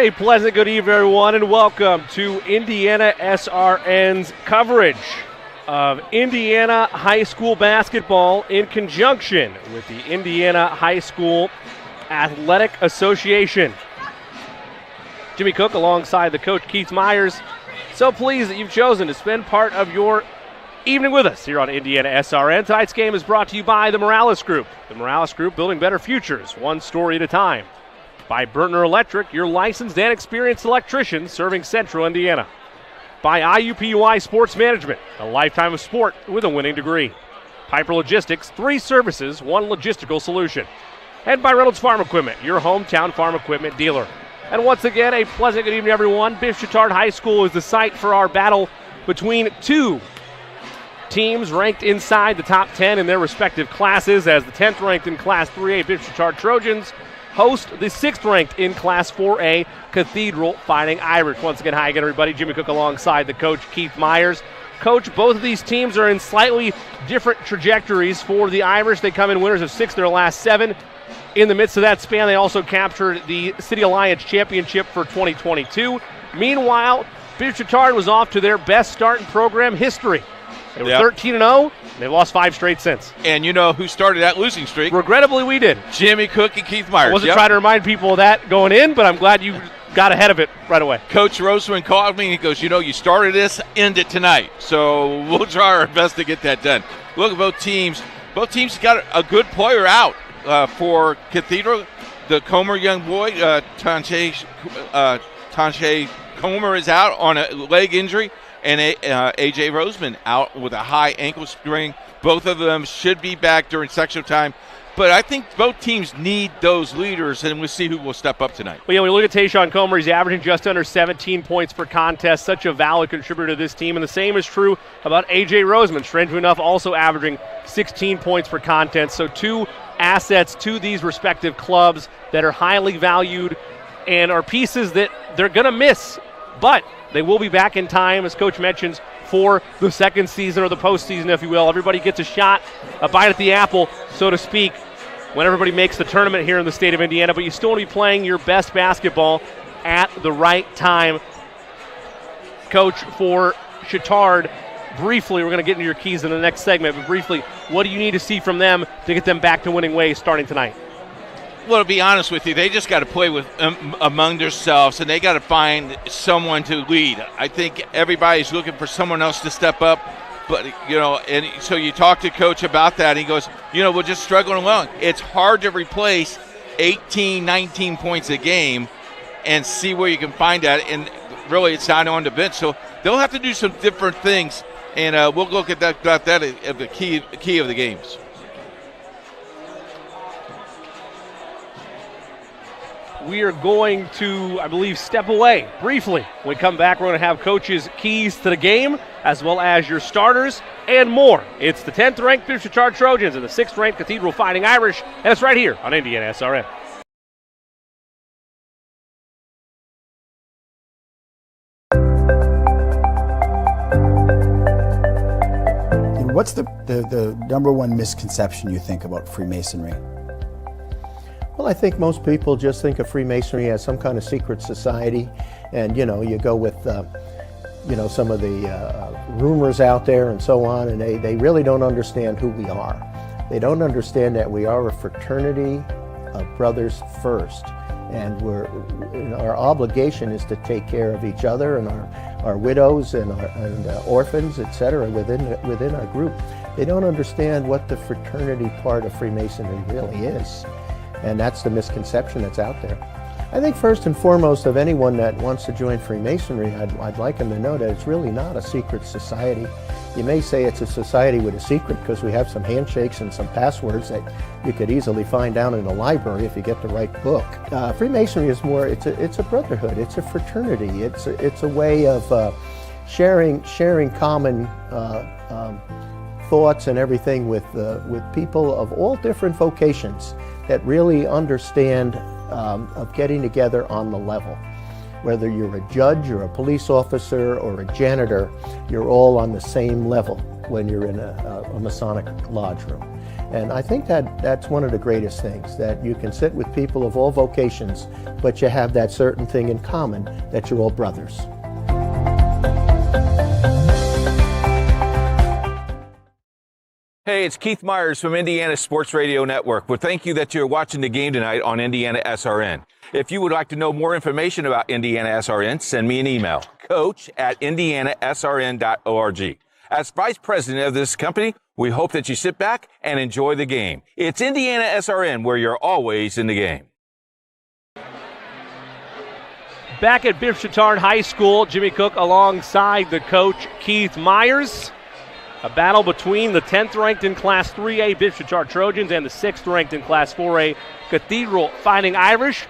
a pleasant good evening, everyone, and welcome to Indiana SRN's coverage of Indiana high school basketball in conjunction with the Indiana High School Athletic Association. Jimmy Cook alongside the coach Keith Myers. So pleased that you've chosen to spend part of your evening with us here on Indiana SRN. Tonight's game is brought to you by the Morales Group. The Morales Group, building better futures, one story at a time. By Burtner Electric, your licensed and experienced electrician serving Central Indiana. By IUPUI Sports Management, a lifetime of sport with a winning degree. Piper Logistics, 3 services, 1 logistical solution. And by Reynolds Farm Equipment, your hometown farm equipment dealer. And once again, a pleasant good evening, everyone. Chatard High School is the site for our battle between 2 teams ranked inside the top 10 in their respective classes, as the 10th ranked in Class 3A Chatard Trojans host the 6th ranked in Class 4A Cathedral Fighting Irish. Once again, hi again, everybody. Jimmy Cook alongside the coach Keith Myers. Coach, both of these teams are in slightly different trajectories. For the Irish, they come in winners of 6 of their last 7. In the midst of that span, they also captured the City Alliance Championship for 2022. Meanwhile, Chatard was off to their best start in program history. They were 13-0. They've lost 5 straight since. And you know who started that losing streak? Regrettably, we did. Jimmy Cook and Keith Myers. I wasn't trying to remind people of that going in, but I'm glad you got ahead of it right away. Coach Roseman called me and he goes, you started this, end it tonight. So we'll try our best to get that done. Look at both teams. Both teams got a good player out for Cathedral. The Comer young boy, Tanche Comer, is out on a leg injury. And A.J. Roseman out with a high ankle sprain. Both of them should be back during sectional time. But I think both teams need those leaders, and we'll see who will step up tonight. Well, we look at Tayshawn Comer. He's averaging just under 17 points per contest. Such a valid contributor to this team. And the same is true about A.J. Roseman. Strangely enough, also averaging 16 points per contest. So 2 assets to these respective clubs that are highly valued and are pieces that they're going to miss. But they will be back in time, as Coach mentions, for the second season, or the postseason, if you will. Everybody gets a shot, a bite at the apple, so to speak, when everybody makes the tournament here in the state of Indiana. But you still want to be playing your best basketball at the right time. Coach, for Chatard, briefly, we're going to get into your keys in the next segment, but briefly, what do you need to see from them to get them back to winning ways starting tonight? Well, to be honest with you, they just got to play with among themselves, and they got to find someone to lead. I think everybody's looking for someone else to step up, but, and so you talk to Coach about that, and he goes, we're just struggling along. It's hard to replace 18, 19 points a game and see where you can find that, and really it's not on the bench. So they'll have to do some different things, and we'll look at that at the key of the games. We are going to, I believe, step away briefly. When we come back, we're going to have Coach's keys to the game, as well as your starters and more. It's the 10th ranked Chatard Trojans and the 6th ranked Cathedral Fighting Irish, and it's right here on IndianaSRN. What's the number one misconception you think about Freemasonry? Well, I think most people just think of Freemasonry as some kind of secret society, and you go with some of the rumors out there and so on, and they really don't understand who we are. They don't understand that we are a fraternity of brothers first, and our obligation is to take care of each other and our widows and orphans, etc. within our group. They don't understand what the fraternity part of Freemasonry really is. And that's the misconception that's out there. I think first and foremost of anyone that wants to join Freemasonry, I'd like them to know that it's really not a secret society. You may say it's a society with a secret because we have some handshakes and some passwords that you could easily find down in the library if you get the right book. Freemasonry is more, it's a brotherhood, it's a fraternity, it's a way of sharing common thoughts and everything with people of all different vocations that really understand of getting together on the level. Whether you're a judge or a police officer or a janitor, you're all on the same level. when you're in a Masonic lodge room. And I think that's one of the greatest things, that you can sit with people of all vocations, but you have that certain thing in common, that you're all brothers. Hey, it's Keith Myers from Indiana Sports Radio Network. Well, thank you that you're watching the game tonight on IndianaSRN. If you would like to know more information about IndianaSRN, send me an email, coach@indianasrn.org. As vice president of this company, we hope that you sit back and enjoy the game. It's IndianaSRN, where you're always in the game. Back at Bishop Chatard High School, Jimmy Cook alongside the coach Keith Myers. A battle between the 10th ranked in Class 3A Bishop Chatard Trojans and the 6th ranked in Class 4A Cathedral Fighting Irish.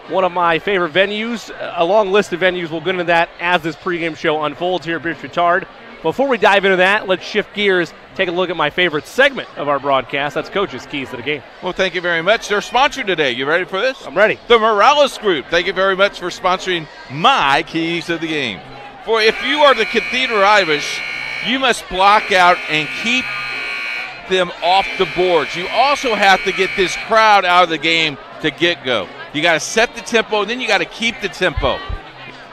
One of my favorite venues, a long list of venues. We'll get into that as this pregame show unfolds here at Bishop Chatard. Before we dive into that, let's shift gears, take a look at my favorite segment of our broadcast. That's Coach's Keys to the Game. Well, thank you very much. They're sponsored today. You ready for this? I'm ready. The Morales Group. Thank you very much for sponsoring my Keys to the Game. For if you are the Cathedral Irish, you must block out and keep them off the boards. You also have to get this crowd out of the game to get go. You got to set the tempo, and then you got to keep the tempo.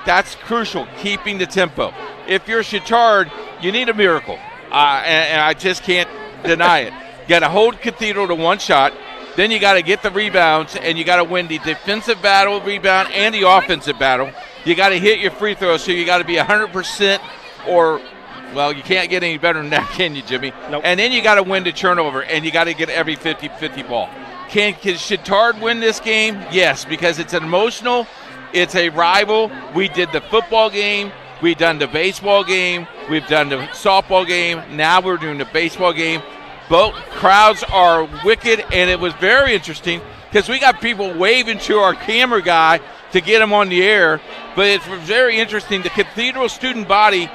That's crucial, keeping the tempo. If you're Chatard, you need a miracle, and I just can't deny it. You got to hold Cathedral to one shot, then you got to get the rebounds, and you got to win the defensive battle, rebound, and the offensive battle. You got to hit your free throws, so you got to be 100% or – well, you can't get any better than that, can you, Jimmy? Nope. And then you got to win the turnover, and you got to get every 50-50 ball. Can Chatard win this game? Yes, because it's emotional. It's a rival. We did the football game. We've done the baseball game. We've done the softball game. Now we're doing the baseball game. Both crowds are wicked, and it was very interesting because we got people waving to our camera guy to get him on the air. But it's very interesting. The Cathedral student body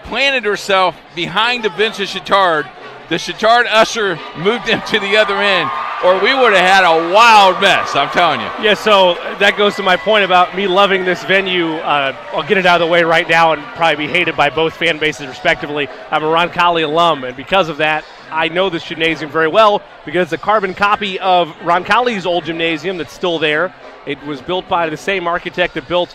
planted herself behind the bench of Chatard. The Chatard usher moved them to the other end, or we would have had a wild mess, I'm telling you. Yeah, so that goes to my point about me loving this venue. I'll get it out of the way right now and probably be hated by both fan bases respectively. I'm a Roncalli alum, and because of that, I know this gymnasium very well because it's a carbon copy of Roncalli's old gymnasium that's still there. It was built by the same architect that built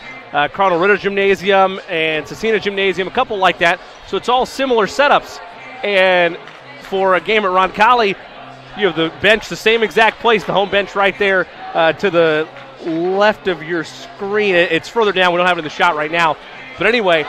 Colonel Ritter Gymnasium and Cecina Gymnasium, a couple like that. So it's all similar setups. And for a game at Roncalli, you have the bench, the same exact place, the home bench right there to the left of your screen. It's further down. We don't have it in the shot right now. But anyway,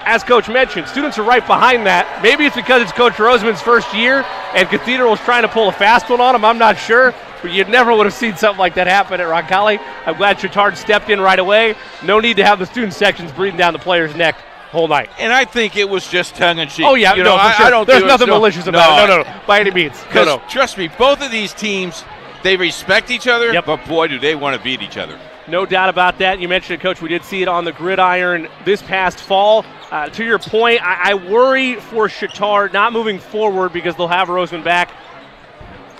as Coach mentioned, students are right behind that. Maybe it's because it's Coach Roseman's first year and Cathedral is trying to pull a fast one on him. I'm not sure. But you never would have seen something like that happen at Roncalli. I'm glad Chatard stepped in right away. No need to have the student sections breathing down the player's neck whole night. And I think it was just tongue-in-cheek. Oh, yeah, you no, know, for sure. I don't There's think nothing malicious about it. No, by any means. Because, trust me, both of these teams, they respect each other, Yep. but boy, do they want to beat each other. No doubt about that. You mentioned it, Coach. We did see it on the gridiron this past fall. To your point, I worry for Chatard not moving forward because they'll have Roseman back.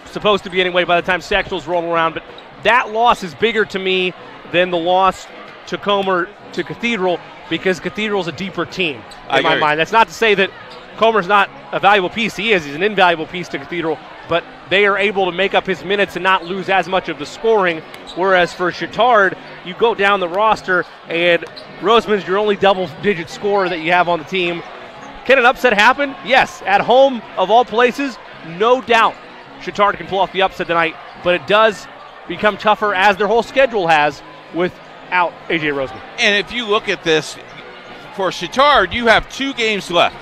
Supposed to be anyway by the time sectionals roll around. But that loss is bigger to me than the loss to Comer to Cathedral because Cathedral's a deeper team in my mind. That's not to say that Comer's not a valuable piece. He is. He's an invaluable piece to Cathedral. But they are able to make up his minutes and not lose as much of the scoring. Whereas for Chatard, you go down the roster and Roseman's your only double-digit scorer that you have on the team. Can an upset happen? Yes. At home, of all places, no doubt Chatard can pull off the upset tonight. But it does become tougher as their whole schedule has without A.J. Roseman. And if you look at this, for Chatard, you have 2 games left.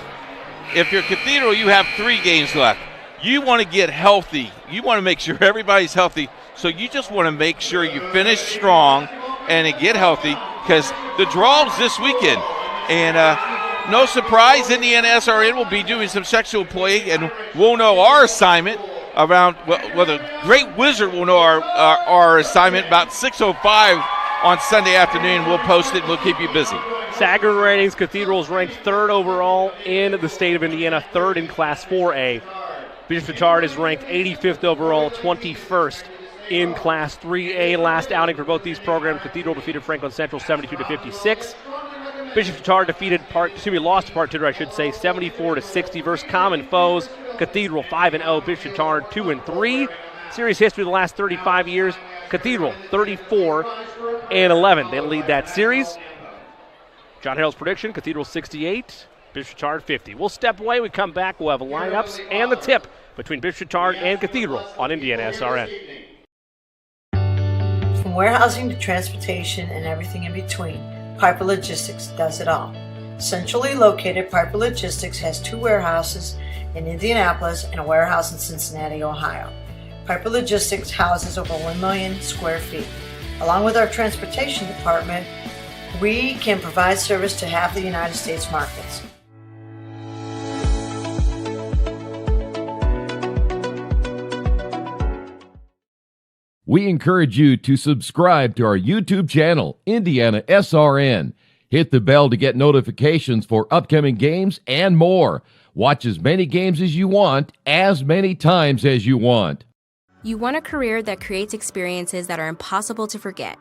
If you're Cathedral, you have 3 games left. You want to get healthy. You want to make sure everybody's healthy. So you just want to make sure you finish strong and get healthy because the draw's this weekend. And no surprise, IndianaSRN will be doing some sexual play, and we'll know our assignment around, well the Great Wizard will know our assignment about 6:05 on Sunday afternoon. We'll post it and we'll keep you busy. Sager ratings, Cathedral is ranked 3rd overall in the state of Indiana, 3rd in Class 4A. Bishop Chatard is ranked 85th overall, 21st in Class 3A. Last outing for both these programs, Cathedral defeated Franklin Central 72-56. Bishop Chatard lost to Park Tudor, 74-60 versus common foes. Cathedral 5-0, Bishop Chatard 2-3. Series history of the last 35 years. Cathedral 34-11. They lead that series. John Harrell's prediction: Cathedral 68, Bishop Chatard 50. We'll step away. We come back. We'll have lineups and the tip between Bishop Chatard and Cathedral on IndianaSRN. From warehousing to transportation and everything in between, Piper Logistics does it all. Centrally located, Piper Logistics has 2 warehouses in Indianapolis and a warehouse in Cincinnati, Ohio. Piper Logistics houses over 1 million square feet. Along with our transportation department, we can provide service to half the United States markets. We encourage you to subscribe to our YouTube channel, IndianaSRN. Hit the bell to get notifications for upcoming games and more. Watch as many games as you want, as many times as you want. You want a career that creates experiences that are impossible to forget.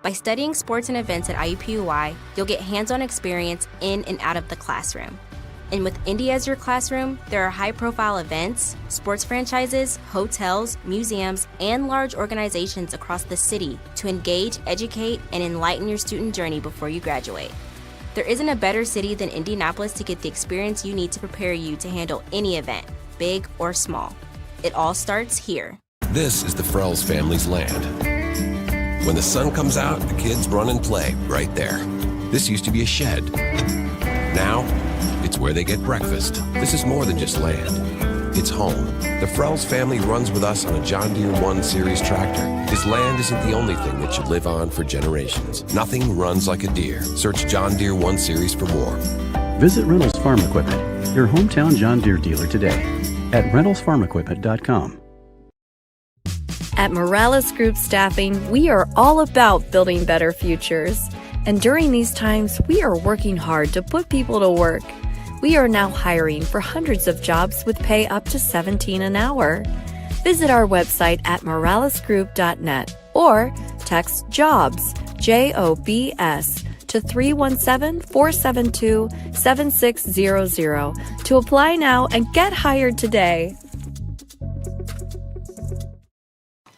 By studying sports and events at IUPUI, you'll get hands-on experience in and out of the classroom. And with Indy as your classroom, there are high-profile events, sports franchises, hotels, museums, and large organizations across the city to engage, educate, and enlighten your student journey before you graduate. There isn't a better city than Indianapolis to get the experience you need to prepare you to handle any event, big or small. It all starts here. This is the Frells family's land. When the sun comes out, the kids run and play right there. This used to be a shed. Now, it's where they get breakfast. This is more than just land. It's home. The Frells family runs with us on a John Deere 1 Series tractor. His land isn't the only thing that should live on for generations. Nothing runs like a deer. Search John Deere 1 Series for more. Visit Reynolds Farm Equipment, your hometown John Deere dealer today at reynoldsfarmequipment.com. At Morales Group Staffing, we are all about building better futures. And during these times, we are working hard to put people to work. We are now hiring for hundreds of jobs with pay up to $17 an hour. Visit our website at moralesgroup.net or text JOBS, JOBS, to 317-472-7600 to apply now and get hired today.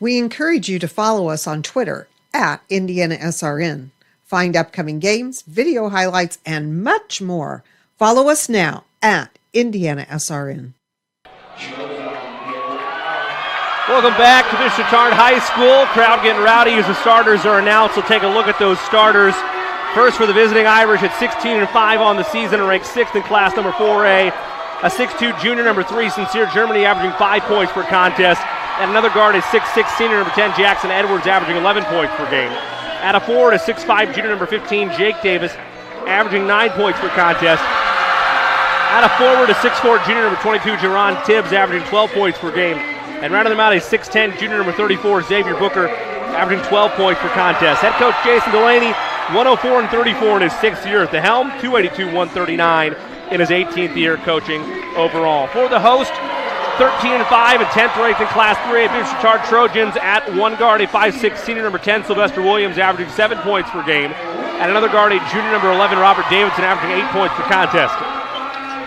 We encourage you to follow us on Twitter at IndianaSRN. Find upcoming games, video highlights, and much more. Follow us now at IndianaSRN. Welcome back to Bishop Chatard High School. Crowd getting rowdy as the starters are announced. We'll take a look at those starters. First for the visiting Irish at 16-5 on the season, ranked 6th in class number 4A. A 6'2 junior number 3, Sincere Germany, averaging 5 points per contest. And another guard is 6'6 senior number 10, Jackson Edwards, averaging 11 points per game. At a forward, a 6'5 junior number 15, Jake Davis, averaging 9 points per contest. At a forward, a 6'4 junior number 22, Jerron Tibbs, averaging 12 points per game. And rounding them out, a 6'10 junior number 34, Xavier Booker, averaging 12 points per contest. Head coach Jason Delaney, 104-34 in his 6th year at the helm, 282-139 in his 18th year coaching overall. For the host, 13-5 and 10th ranked in Class 3A Bishop Chatard Trojans at one guard, a 5'6 senior number 10, Sylvester Williams, averaging 7 points per game. And another guard, a junior number 11, Robert Davidson, averaging 8 points per contest.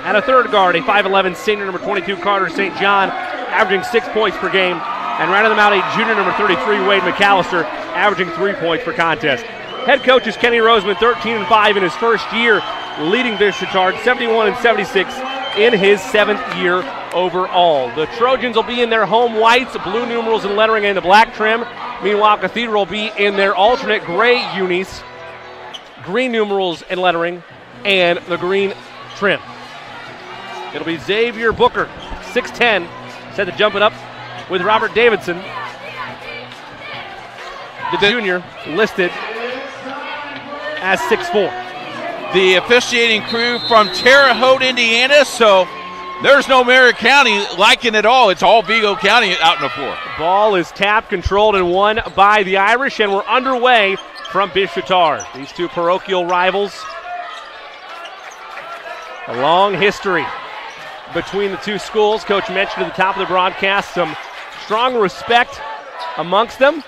And a third guard, a 5'11 senior number 22, Carter St. John, averaging 6 points per game. And rounding them out, a junior number 33, Wade McAllister, averaging 3 points per contest. Head coach is Kenny Roseman, 13-5 in his first year, leading Bishop Chatard, 71-76 in his 7th year overall. The Trojans will be in their home whites, blue numerals and lettering, and the black trim. Meanwhile, Cathedral will be in their alternate gray unis, green numerals and lettering, and the green trim. It'll be Xavier Booker, 6'10", set to jump it up with Robert Davidson, the junior, listed as 6'4". The officiating crew from Terre Haute, Indiana, so there's no Marion County liking it all. It's all Vigo County out on the floor. Ball is tapped, controlled, and won by the Irish, and we're underway from Bishop Chatard. These two parochial rivals. A long history between the two schools. Coach mentioned at the top of the broadcast some strong respect amongst them,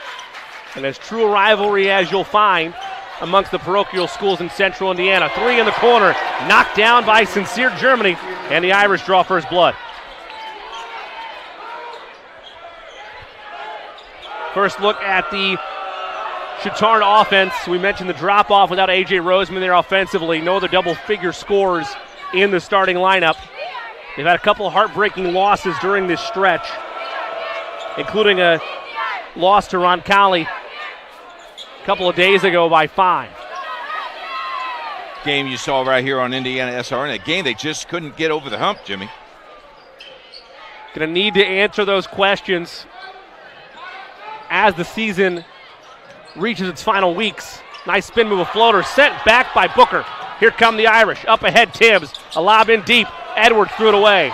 and as true a rivalry as you'll find amongst the parochial schools in central Indiana. 3 in the corner, knocked down by Sincere Germany, and the Irish draw first blood. First look at the Chatard offense. We mentioned the drop-off without A.J. Roseman there offensively. No other double-figure scores in the starting lineup. They've had a couple of heartbreaking losses during this stretch, including a loss to Roncalli a couple of days ago by 5. Game you saw right here on IndianaSRN, a game they just couldn't get over the hump, Jimmy. Going to need to answer those questions as the season reaches its final weeks. Nice spin move, a floater sent back by Booker. Here come the Irish. Up ahead, Tibbs. A lob in deep. Edwards threw it away.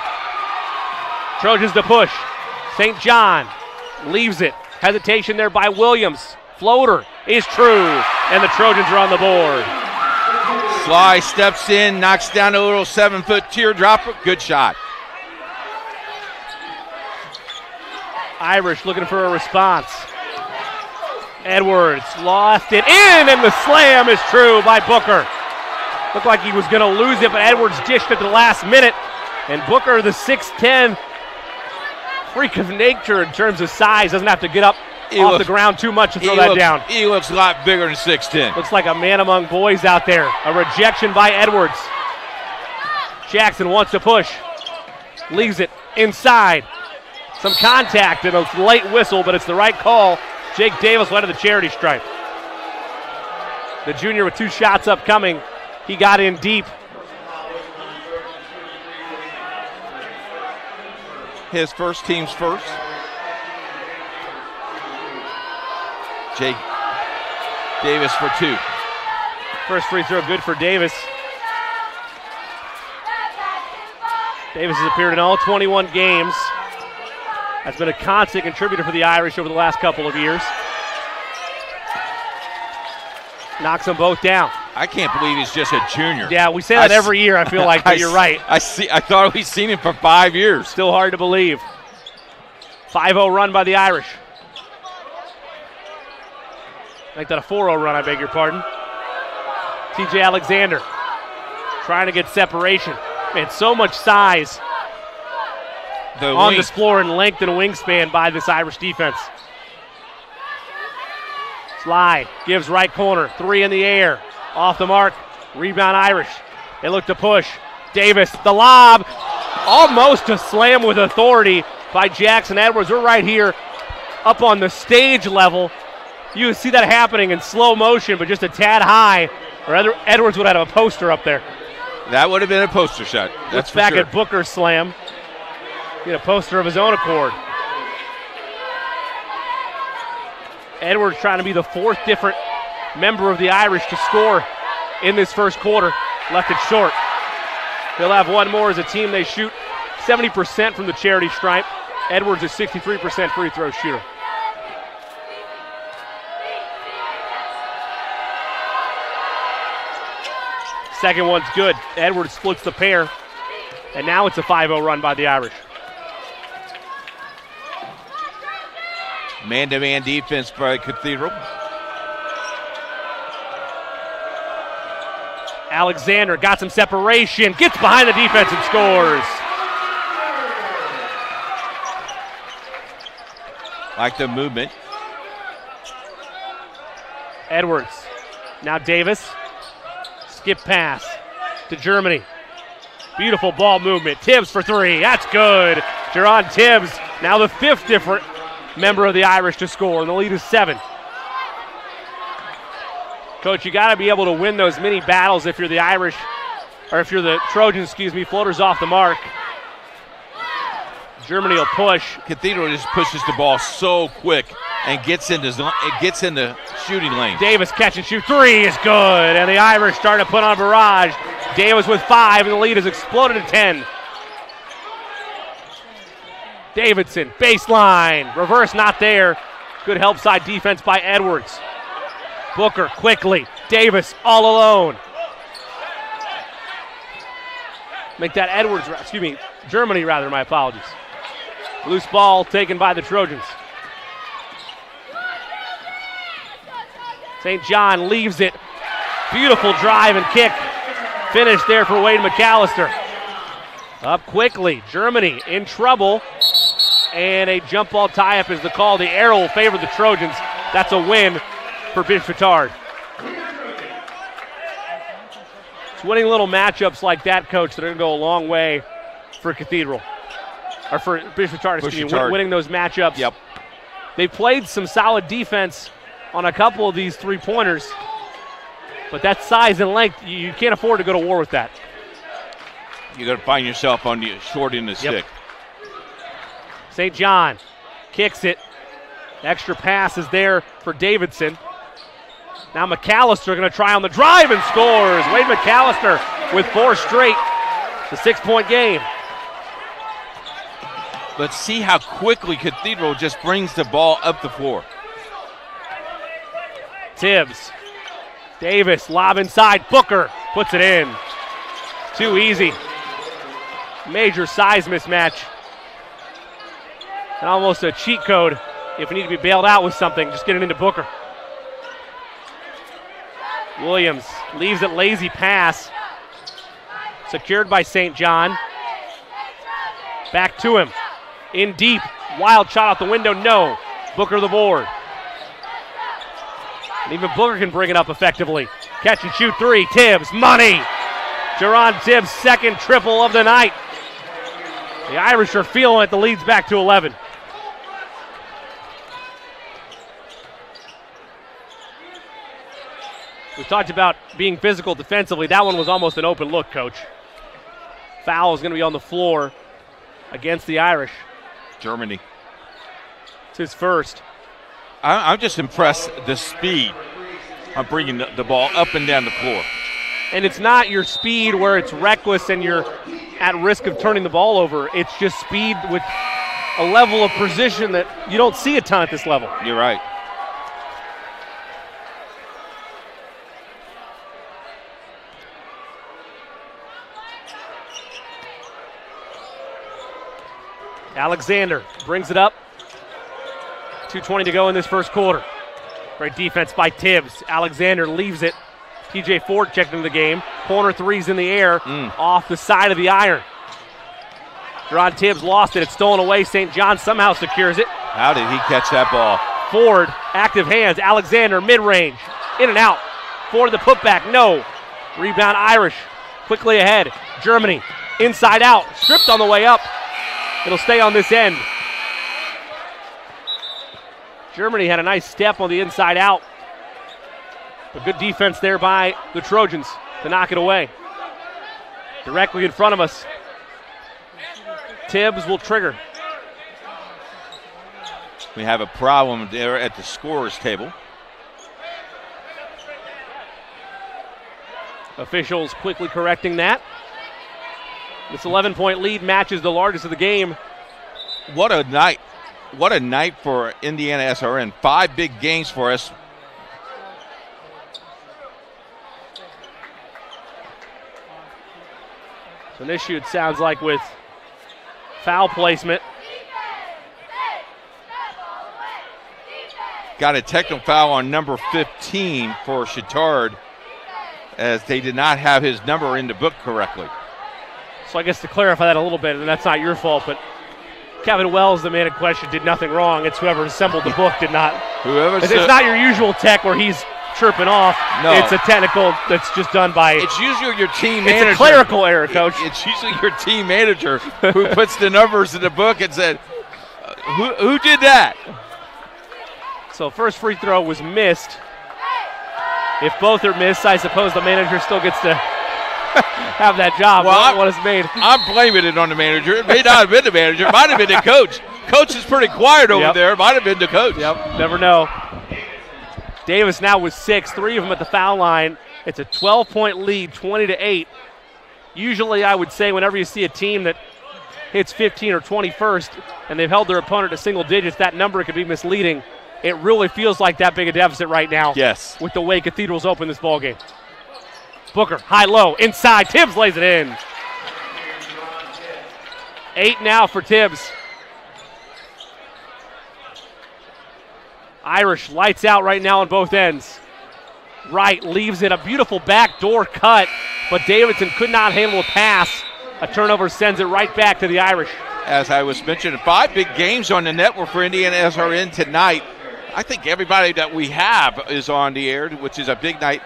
Trojans to push. St. John leaves it. Hesitation there by Williams. Floater is true, and the Trojans are on the board. Sly steps in, knocks down a little 7-foot teardropper. Good shot. Irish looking for a response. Edwards lost it in, and the slam is true by Booker. Looked like he was going to lose it, but Edwards dished it at the last minute. And Booker, the 6'10", freak of nature in terms of size, doesn't have to get up off the ground too much to throw that down. He looks a lot bigger than 6'10". Looks like a man among boys out there. A rejection by Edwards. Jackson wants to push. Leaves it inside. Some contact and a late whistle, but it's the right call. Jake Davis led to the charity stripe. The junior with 2 shots upcoming. He got in deep. His first, team's first. Jake Davis for 2. First free throw good for Davis. Davis has appeared in all 21 games. Has been a constant contributor for the Irish over the last couple of years. Knocks them both down. I can't believe he's just a junior. Yeah, we say that every year, I feel like, but you're right. I thought we'd seen him for 5 years. Still hard to believe. 5-0 run by the Irish. Make that a 4-0 run, I beg your pardon. TJ Alexander trying to get separation. Man, so much size on this floor and length and wingspan by this Irish defense. Sly gives right corner, 3 in the air. Off the mark, rebound Irish. They look to push. Davis, the lob. Almost a slam with authority by Jackson Edwards. We're right here up on the stage level. You see that happening in slow motion, but just a tad high, or Edwards would have a poster up there. That would have been a poster shot. That's for back sure. At Booker's slam. Get a poster of his own accord. Edwards trying to be the 4th different member of the Irish to score in this first quarter. Left it short. They'll have one more as a team. They shoot 70% from the charity stripe. Edwards is 63% free throw shooter. Second one's good. Edwards splits the pair. And now it's a 5-0 run by the Irish. Man-to-man defense by Cathedral. Alexander got some separation, gets behind the defense and scores. Like the movement. Edwards. Now Davis. Skip pass to Germany. Beautiful ball movement. Tibbs for 3. That's good. Jerron Tibbs, now the 5th different member of the Irish to score, and the lead is 7. Coach, you got to be able to win those mini battles if you're the Irish, or if you're the Trojans, floaters off the mark. Germany will push. Cathedral just pushes the ball so quick and gets into shooting lane. Davis catch and shoot 3 is good, and the Irish starting to put on a barrage. Davis with 5, and the lead has exploded to 10. Davidson, baseline, reverse not there. Good help side defense by Edwards. Booker quickly, Davis all alone. Make that Germany rather, my apologies. Loose ball taken by the Trojans. St. John leaves it, Beautiful drive and kick. Finish there for Wade McAllister. Up quickly. Germany in trouble. And a jump ball tie-up is the call. The arrow will favor the Trojans. That's a win for Bishop Chatard. It's winning little matchups like that, Coach, that are going to go a long way for Cathedral. Or for Bishop Chatard, excuse me, winning those matchups. Yep. They played some solid defense on a couple of these three-pointers, but that size and length, you can't afford to go to war with that. You got to find yourself on the short end of the stick. St. John kicks it. Extra pass is there for Davidson. Now McAllister going to try on the drive and scores. Wade McAllister with 4 straight. The 6-point game. Let's see how quickly Cathedral just brings the ball up the floor. Tibbs. Davis, lob inside. Booker puts it in. Too easy. Major size mismatch. And almost a cheat code. If you need to be bailed out with something, just get it into Booker. Williams leaves it lazy pass. Secured by St. John. Back to him. In deep. Wild shot out the window. No. Booker the board. And even Booker can bring it up effectively. Catch and shoot 3. Tibbs. Money. Jerron Tibbs' second triple of the night. The Irish are feeling it. The lead's back to 11. We talked about being physical defensively. That one was almost an open look, Coach. Foul is going to be on the floor against the Irish. Germany. It's his first. I'm just impressed the speed of bringing the ball up and down the floor. And it's not your speed where it's reckless and you're at risk of turning the ball over. It's just speed with a level of precision that you don't see a ton at this level. You're right. Alexander brings it up. 2:20 to go in this first quarter. Great defense by Tibbs. Alexander leaves it. TJ Ford checked into the game. Corner threes in the air off the side of the iron. Jerron Tibbs lost it. It's stolen away. St. John somehow secures it. How did he catch that ball? Ford, active hands. Alexander, mid-range. In and out. Ford the putback. No. Rebound Irish. Quickly ahead. Germany, inside out. Stripped on the way up. It'll stay on this end. Germany had a nice step on the inside out. A good defense there by the Trojans to knock it away. Directly in front of us. Tibbs will trigger. We have a problem there at the scorer's table. Officials quickly correcting that. This 11-point lead matches the largest of the game. What a night. What a night for IndianaSRN. 5 big games for us. So an issue, it sounds like, with foul placement. Got a technical foul on number 15 for Chatard, as they did not have his number in the book correctly. So I guess to clarify that a little bit, and that's not your fault, but Kevin Wells, the man in question, did nothing wrong. It's whoever assembled the book did not. It's not your usual tech where he's chirping off. No. It's a technical that's just done by. It's usually your team manager. It's a clerical error, Coach. It's usually your team manager who puts the numbers in the book and said, who did that? So first free throw was missed. If both are missed, I suppose the manager still gets to have that job. Well, what is made. I'm blaming it on the manager. It may not have been the manager. It might have been the coach. Coach is pretty quiet over there. It might have been the coach. Yep, never know. Davis now with 6, 3 of them at the foul line. It's a 12-point lead, 20-8. Usually I would say whenever you see a team that hits 15 or 21st and they've held their opponent to single digits, that number could be misleading. It really feels like that big a deficit right now. Yes. With the way Cathedral's open this ballgame. Booker, high-low, inside. Tibbs lays it in. 8 now for Tibbs. Irish lights out right now on both ends. right, leaves it. A beautiful backdoor cut, but Davidson could not handle a pass. A turnover sends it right back to the Irish. As I was mentioning, 5 big games on the network for IndianaSRN tonight. I think everybody that we have is on the air, which is a big night.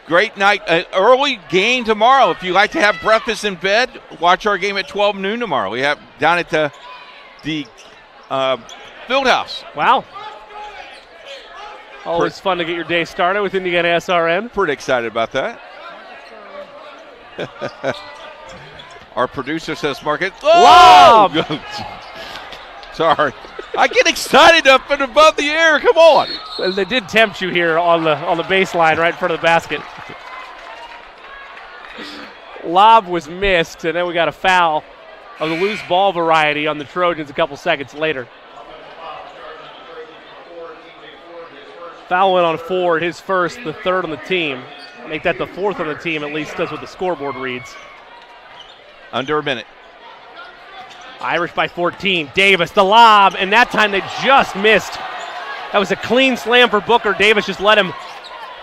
Great night. Early game tomorrow. If you like to have breakfast in bed, watch our game at 12 noon tomorrow. We have down at the Field House. Wow. Always fun to get your day started with IndianaSRN. Pretty excited about that. Our producer says, Market. Oh! Sorry. I get excited up and above the air. Come on. Well, they did tempt you here on the baseline right in front of the basket. Lob was missed, and then we got a foul of the loose ball variety on the Trojans a couple seconds later. Foul went on Ford, his first, the third on the team. Make that the fourth on the team, at least that's what the scoreboard reads. Under a minute. Irish by 14. Davis, the lob, and that time they just missed. That was a clean slam for Booker. Davis just let him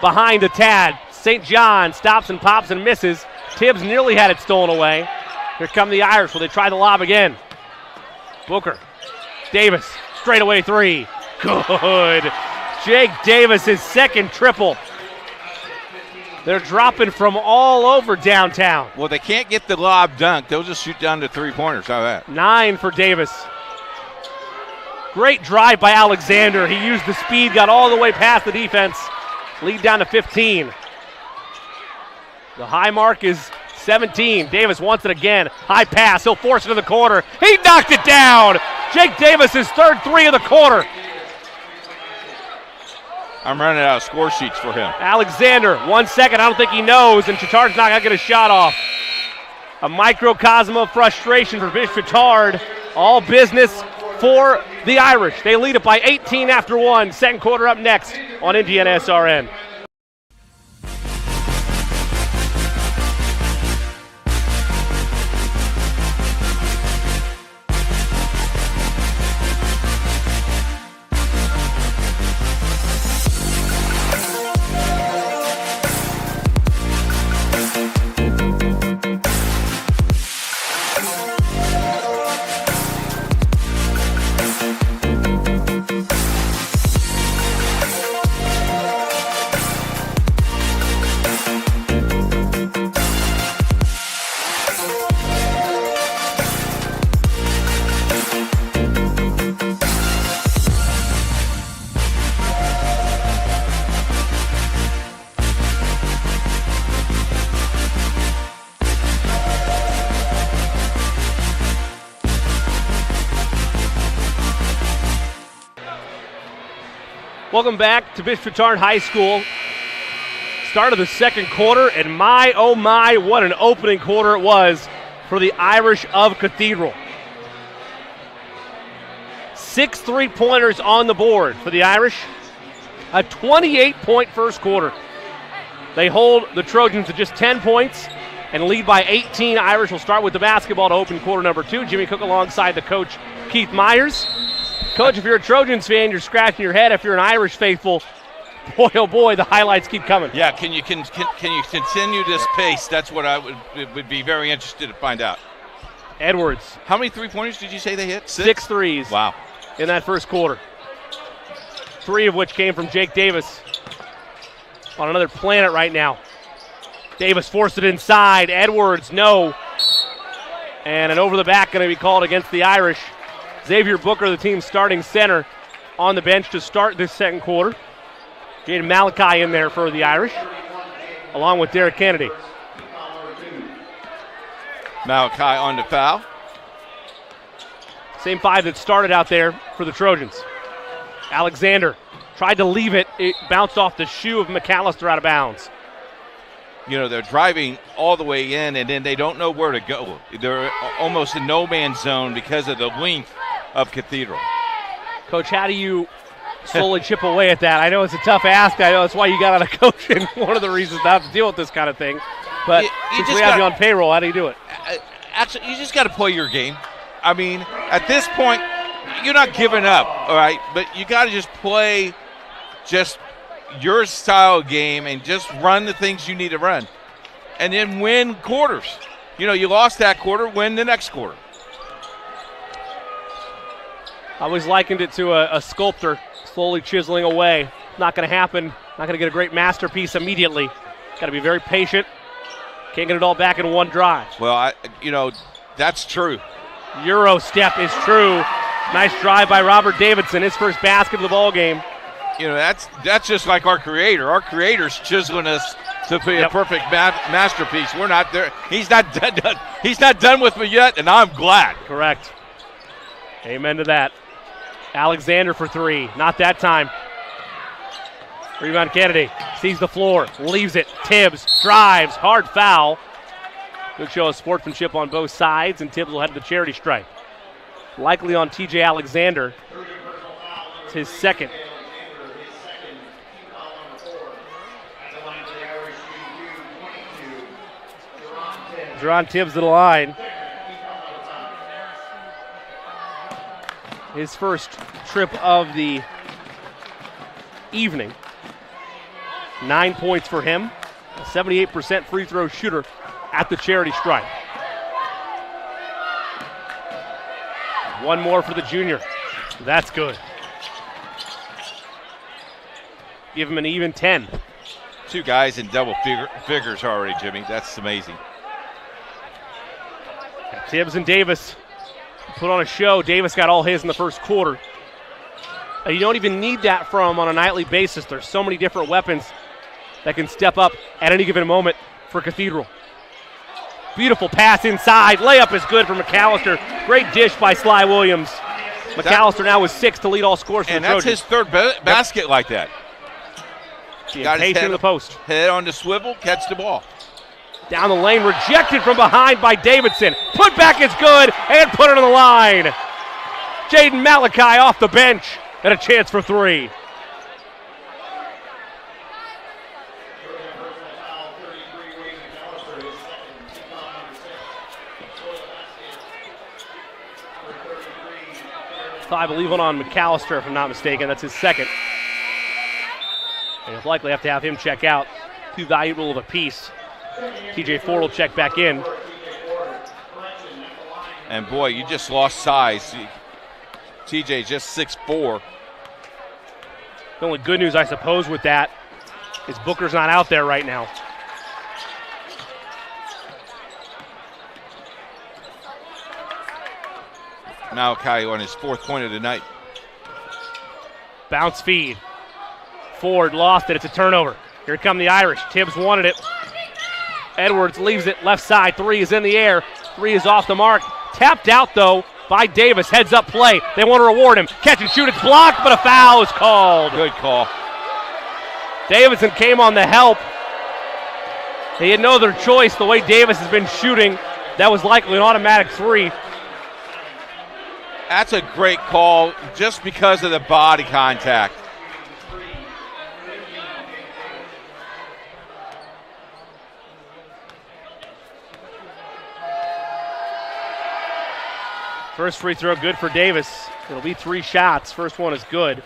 behind a tad. St. John stops and pops and misses. Tibbs nearly had it stolen away. Here come the Irish. Will they try the lob again? Booker. Davis, straightaway three. Good. Jake Davis, his second triple. They're dropping from all over downtown. Well, they can't get the lob dunk. They'll just shoot down to three-pointers. How about that? 9 for Davis. Great drive by Alexander. He used the speed, got all the way past the defense. Lead down to 15. The high mark is 17. Davis wants it again. High pass. He'll force it to the corner. He knocked it down. Jake Davis, his third three of the quarter. I'm running out of score sheets for him. Alexander, 1 second. I don't think he knows, and Chatard's not going to get a shot off. A microcosm of frustration for Chatard. All business for the Irish. They lead it by 18 after 1. Second quarter up next on IndianaSRN. Welcome back to Bishop Chatard High School. Start of the second quarter, and my, oh my, what an opening quarter it was for the Irish of Cathedral. 6 3-pointers on the board for the Irish. A 28-point first quarter. They hold the Trojans to just 10 points and lead by 18. Irish will start with the basketball to open quarter number 2. Jimmy Cook alongside the coach, Keith Myers. Coach, if you're a Trojans fan, you're scratching your head. If you're an Irish faithful, boy, oh boy, the highlights keep coming. Yeah, can you continue this pace? That's what I would be very interested to find out. Edwards. How many three-pointers did you say they hit? 6 threes. Wow. In that first quarter. 3 of which came from Jake Davis. On another planet right now. Davis forced it inside. Edwards, no. And an over the back going to be called against the Irish. Xavier Booker, the team's starting center, on the bench to start this second quarter. Jaden Malachi in there for the Irish, along with Derek Kennedy. Malachi on the foul. Same 5 that started out there for the Trojans. Alexander tried to leave it. It bounced off the shoe of McAllister out of bounds. You know, they're driving all the way in, and then they don't know where to go. They're almost in no man's zone because of the length of Cathedral. Coach, how do you slowly chip away at that? I know it's a tough ask. I know that's why you got out of coaching. One of the reasons to have to deal with this kind of thing. But since we have you on payroll, how do you do it? Actually, you just got to play your game. I mean, at this point, you're not giving up, all right? But you got to just play just your style game and just run the things you need to run. And then win quarters. You know, you lost that quarter, win the next quarter. I always likened it to a sculptor slowly chiseling away. Not going to happen. Not going to get a great masterpiece immediately. Got to be very patient. Can't get it all back in one drive. Well, that's true. Euro step is true. Nice drive by Robert Davidson, his first basket of the ball game. You know, that's just like our creator. Our creator's chiseling us to be a perfect masterpiece. We're not there. He's not done. He's not done with me yet, and I'm glad. Correct. Amen to that. Alexander for three. Not that time. Rebound Kennedy. Sees the floor. Leaves it. Tibbs drives. Hard foul. Good show of sportsmanship on both sides, and Tibbs will head to the charity stripe. Likely on TJ Alexander. It's his second. Jerron Tibbs to the line. His first trip of the evening. 9 points for him. A 78% free throw shooter at the charity stripe. One more for the junior. That's good. Give him an even 10. Two guys in double figures already, Jimmy. That's amazing. Tibbs and Davis put on a show. Davis got all his in the first quarter. You don't even need that from him on a nightly basis. There's so many different weapons that can step up at any given moment for Cathedral. Beautiful pass inside. Layup is good for McAllister. Great dish by Sly Williams. McAllister now with 6 to lead all scores for the Trojans. And that's his third basket like that. Got patient in the post. Head on the swivel, catch the ball. Down the lane, rejected from behind by Davidson. Put back is good, and put it on the line. Jaden Malachi off the bench, and a chance for three. I believe on McAllister, if I'm not mistaken. That's his second. And he'll likely have to have him check out. Too valuable of a piece. TJ Ford will check back in. And boy, you just lost size. TJ just 6'4". The only good news, I suppose, with that is Booker's not out there right now. Malachi on his 4th point of the night. Bounce feed. Ford lost it. It's a turnover. Here come the Irish. Tibbs wanted it. Edwards leaves it left side. 3 is in the air. 3 is off the mark. Tapped out, though, by Davis. Heads up play. They want to reward him. Catch and shoot. It's blocked, but a foul is called. Good call. Davidson came on the help. They had no other choice. The way Davis has been shooting, that was likely an automatic 3. That's a great call just because of the body contact. First free throw good for Davis. It'll be 3 shots. First one is good.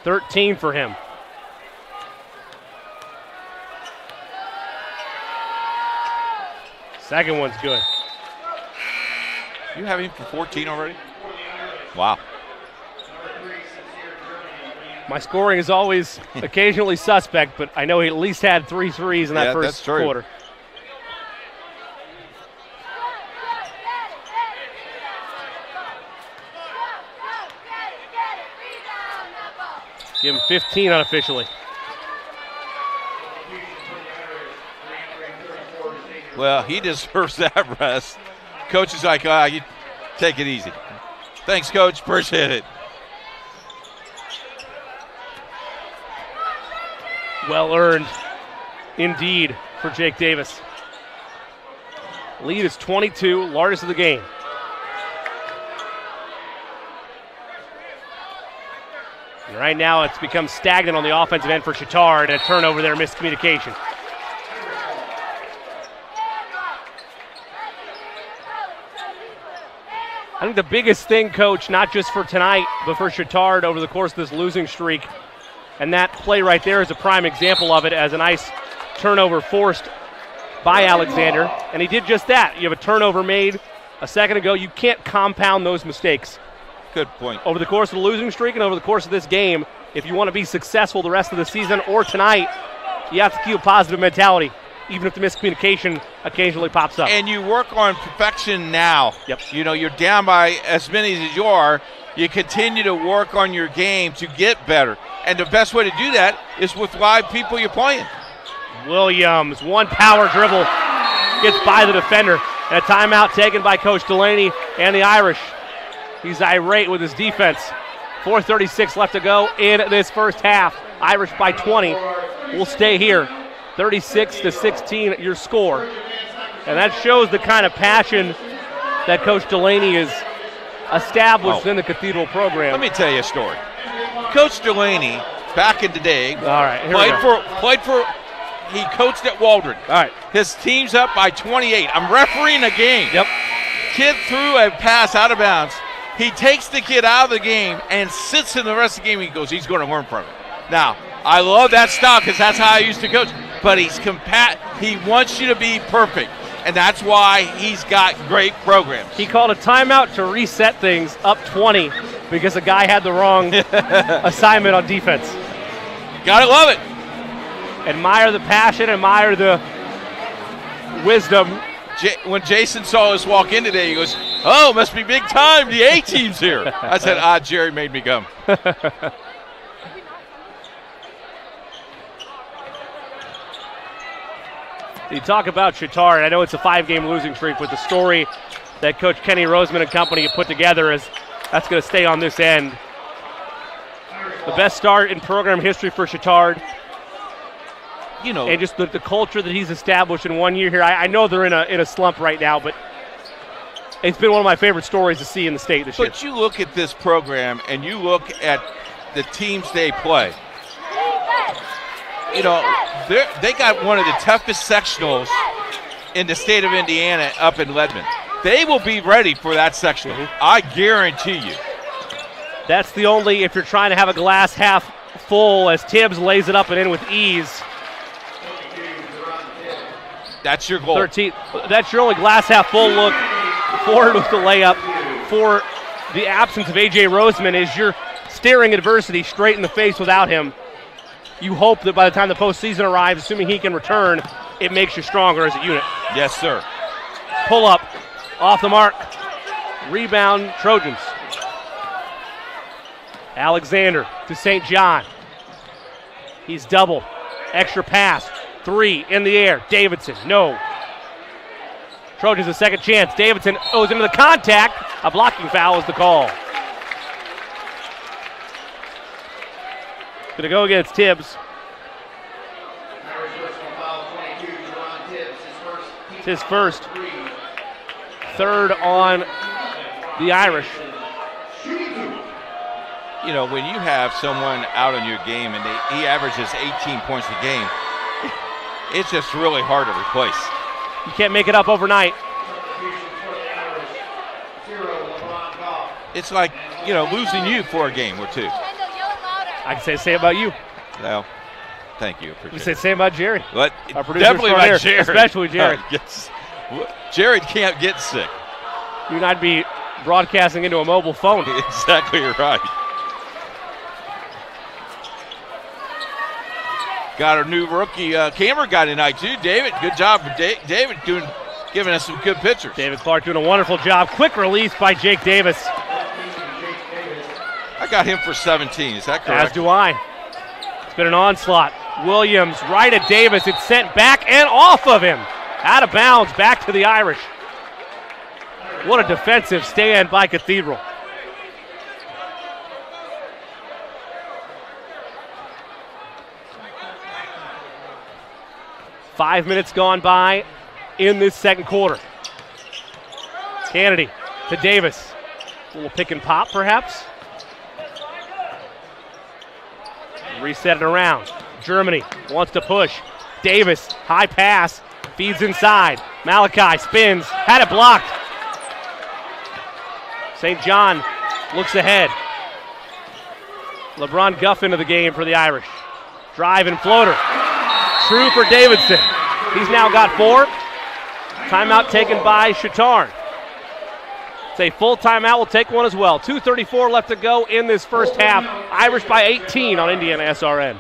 13 for him. Second one's good. You have him for 14 already? Wow. My scoring is always occasionally suspect, but I know he at least had 3 threes in that first quarter. Give him 15 unofficially. Well, he deserves that rest. Coach is like, you take it easy. Thanks, Coach. Appreciate it. Well earned, indeed, for Jake Davis. Lead is 22, largest of the game. And right now it's become stagnant on the offensive end for Chatard, and a turnover there, miscommunication. I think the biggest thing, Coach, not just for tonight, but for Chatard over the course of this losing streak, and that play right there is a prime example of it, as a nice turnover forced by Alexander, and he did just that. You have a turnover made a second ago. You can't compound those mistakes. Good point. Over the course of the losing streak and over the course of this game, if you want to be successful the rest of the season or tonight, you have to keep a positive mentality, even if the miscommunication occasionally pops up. And you work on perfection now. Yep. You know, you're down by as many as you are. You continue to work on your game to get better. And the best way to do that is with live people you're playing. Williams, one power dribble, gets by the defender. And a timeout taken by Coach Delaney and the Irish. He's irate with his defense. 4:36 left to go in this first half. Irish by 20. We'll stay here. 36-16 your score. And that shows the kind of passion that Coach Delaney has established in the Cathedral program. Let me tell you a story. Coach Delaney, back in the day, he coached at Waldron. All right. His team's up by 28. I'm refereeing a game. Yep. Kid threw a pass out of bounds. He takes the kid out of the game and sits in the rest of the game. He goes, he's going to learn from it. Now, I love that style because that's how I used to coach. But he wants you to be perfect. And that's why he's got great programs. He called a timeout to reset things up 20 because a guy had the wrong assignment on defense. Gotta love it. Admire the passion, admire the wisdom. When Jason saw us walk in today, he goes, oh, must be big time. The A-team's here. I said, Jerry made me come. You talk about Chatard. I know it's a 5-game losing streak, but the story that Coach Kenny Roseman and company have put together is that's going to stay on this end. The best start in program history for Chatard. You know, and just the culture that he's established in 1 year here. I know they're in a slump right now, but it's been one of my favorite stories to see in the state this year. But you look at this program and you look at the teams they play. You know, they got one of the toughest sectionals in the state of Indiana up in Leadman. They will be ready for that sectional. I guarantee you. That's the only, if you're trying to have a glass half full, as Tibbs lays it up and in with ease. That's your goal. 13. That's your only glass half full look forward with the layup. For the absence of A.J. Roseman is you're staring adversity straight in the face without him. You hope that by the time the postseason arrives, assuming he can return, it makes you stronger as a unit. Yes, sir. Pull up, off the mark. Rebound, Trojans. Alexander to St. John. He's double. Extra pass. 3 in the air. Davidson, no. Trojans a second chance. Davidson goes into the contact. A blocking foul is the call. Going to go against Tibbs. It's his first. Third on the Irish. You know, when you have someone out on your game and he averages 18 points a game, it's just really hard to replace. You can't make it up overnight. It's like, you know, losing you for a game or two. I can say the same about you. Well, thank you. You say the same about Jerry. But our producer definitely about Jerry. Especially Jerry. Yes. Jerry can't get sick. You and I'd be broadcasting into a mobile phone. Exactly right. Got a new rookie camera guy tonight, too. David, good job for David giving us some good pictures. David Clark doing a wonderful job. Quick release by Jake Davis. I got him for 17. Is that correct? As do I. It's been an onslaught. Williams right at Davis. It's sent back and off of him. Out of bounds, back to the Irish. What a defensive stand by Cathedral. Five minutes gone by in this second quarter. Kennedy to Davis. A little pick and pop, perhaps. Reset it around. Germany wants to push. Davis, high pass, feeds inside. Malachi spins, had it blocked. St. John looks ahead. LeBron Guff into the game for the Irish. Drive and floater. True for Davidson. He's now got 4. Timeout taken by Chatard. It's a full timeout. We'll take one as well. 2:34 left to go in this first half. Irish by 18 on Indiana SRN.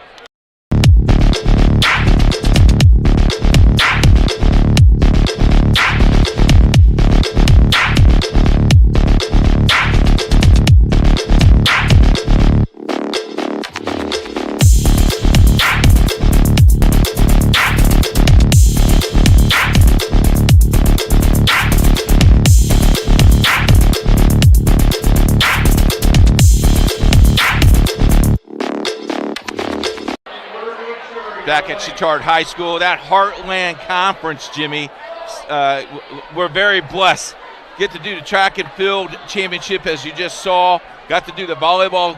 Back at Chatard High School, that Heartland Conference, Jimmy, we're very blessed. Get to do the track and field championship, as you just saw. Got to do the volleyball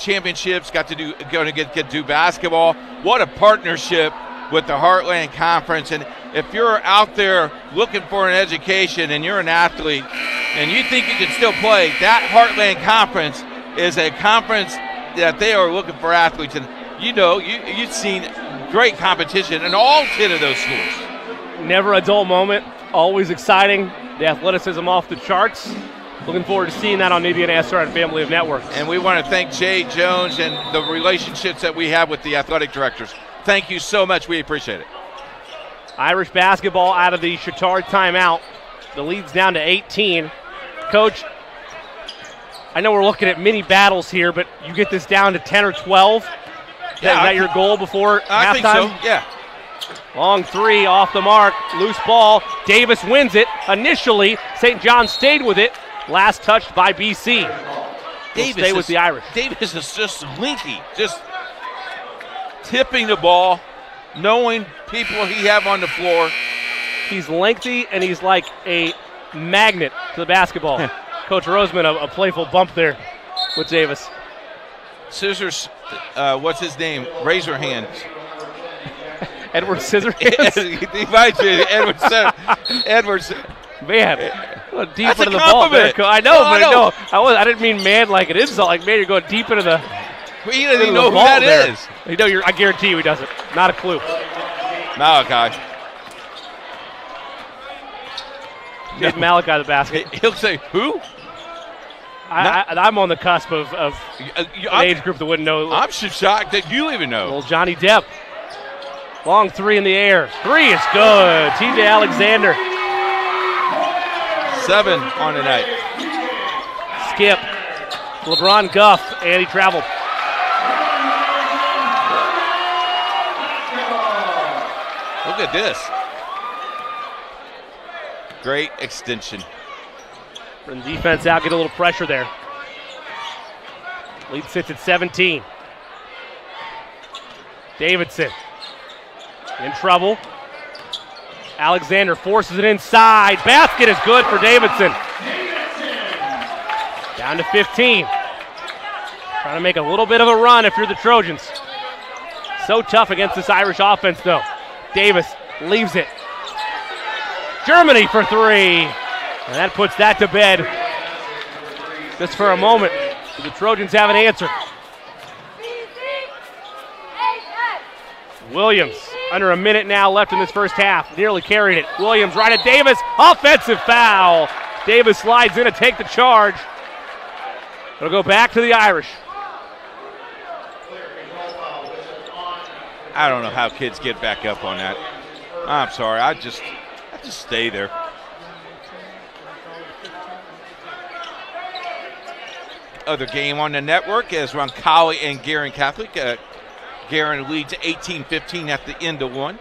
championships. Got to do basketball. What a partnership with the Heartland Conference. And if you're out there looking for an education and you're an athlete and you think you can still play, that Heartland Conference is a conference that they are looking for athletes. And you know, you've seen great competition in all 10 of those schools. Never a dull moment, always exciting. The athleticism off the charts. Looking forward to seeing that on IndianaSRN family of networks. And we want to thank Jay Jones and the relationships that we have with the athletic directors. Thank you so much. We appreciate it. Irish basketball out of the Chatard timeout. The lead's down to 18. Coach, I know we're looking at mini battles here, but you get this down to 10 or 12. Yeah, is that your goal before halftime? I think so, yeah. Long 3 off the mark, loose ball. Davis wins it. Initially, St. John stayed with it. Last touched by BC. Davis stay with the Irish. Davis is just linky, just tipping the ball, knowing people he have on the floor. He's lengthy, and he's like a magnet to the basketball. Coach Roseman, a playful bump there with Davis. Scissors, what's his name? Razor hands. Edward Scissorhands? He might be Edward. Man, deep That's into the compliment. ball there. I know, I didn't mean man like an insult. Like, man, you're going deep into the. He doesn't even know who that is. I guarantee you he doesn't. Not a clue. Malachi. Give Malachi the basket. He'll say, who? I'm on the cusp of an age group that wouldn't know. I'm shocked that you even know. Little Johnny Depp. Long 3 in the air. 3 is good. TJ Alexander. 7 on the night. Skip. LeBron Guff, and he traveled. Look at this. Great extension. Bring the defense out, get a little pressure there. Lead sits at 17. Davidson in trouble. Alexander forces it inside. Basket is good for Davidson. Down to 15. Trying to make a little bit of a run if you're the Trojans. So tough against this Irish offense, though. Davis leaves it. Germany for 3. And that puts that to bed. Just for a moment. The Trojans have an answer. Williams, under a minute now left in this first half. Nearly carried it. Williams right at Davis. Offensive foul. Davis slides in to take the charge. It'll go back to the Irish. I don't know how kids get back up on that. I'm sorry. I just stay there. Other game on the network is Roncalli and Guerin Catholic. Guerin leads 18-15 at the end of 1.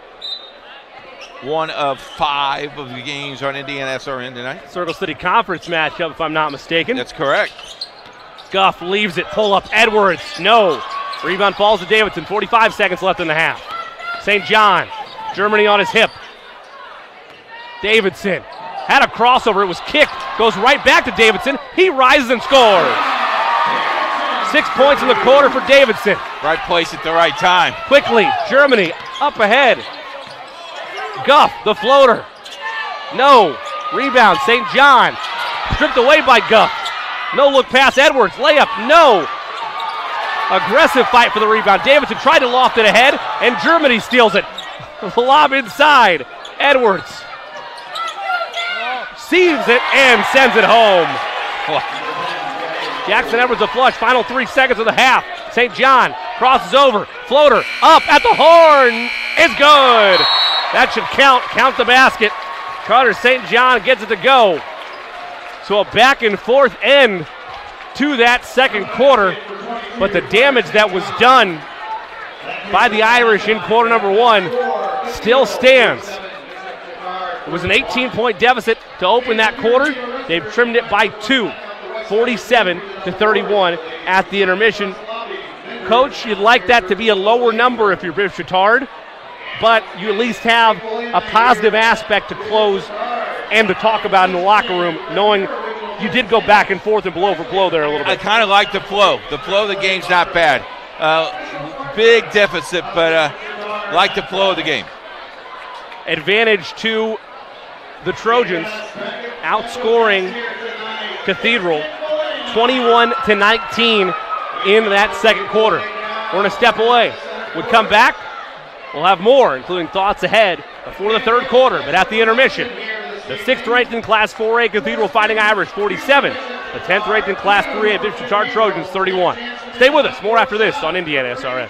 1 of 5 of the games on IndianaSRN tonight. Circle City Conference matchup, if I'm not mistaken. That's correct. Guff leaves it. Pull up Edwards. No. Rebound falls to Davidson. 45 seconds left in the half. St. John. Germany on his hip. Davidson had a crossover. It was kicked. Goes right back to Davidson. He rises and scores. 6 points in the quarter for Davidson. Right place at the right time. Quickly, Germany up ahead. Guff, the floater. No. Rebound, St. John. Stripped away by Guff. No look pass. Edwards. Layup. No. Aggressive fight for the rebound. Davidson tried to loft it ahead, and Germany steals it. Lob inside. Edwards sees it and sends it home. Jackson Edwards a flush. Final 3 seconds of the half. St. John crosses over. Floater up at the horn. It's good. That should count. Count the basket. Carter St. John gets it to go. So a back and forth end to that second quarter. But the damage that was done by the Irish in quarter number 1 still stands. It was an 18-point deficit to open that quarter. They've trimmed it by 2, 47-31 at the intermission. Coach, you'd like that to be a lower number if you're Bishop Chatard, but you at least have a positive aspect to close and to talk about in the locker room, knowing you did go back and forth and blow for blow there a little bit. I kind of like the flow. The flow of the game's not bad. Big deficit, but like the flow of the game. Advantage to the Trojans, outscoring Cathedral 21-19 in that second quarter. We're going to step away. We'll come back. We'll have more, including thoughts ahead before the third quarter, but at the intermission. The 6th ranked in Class 4A Cathedral Fighting Irish 47. The 10th ranked in Class 3A Bishop Chatard Trojans 31. Stay with us. More after this on IndianaSRN.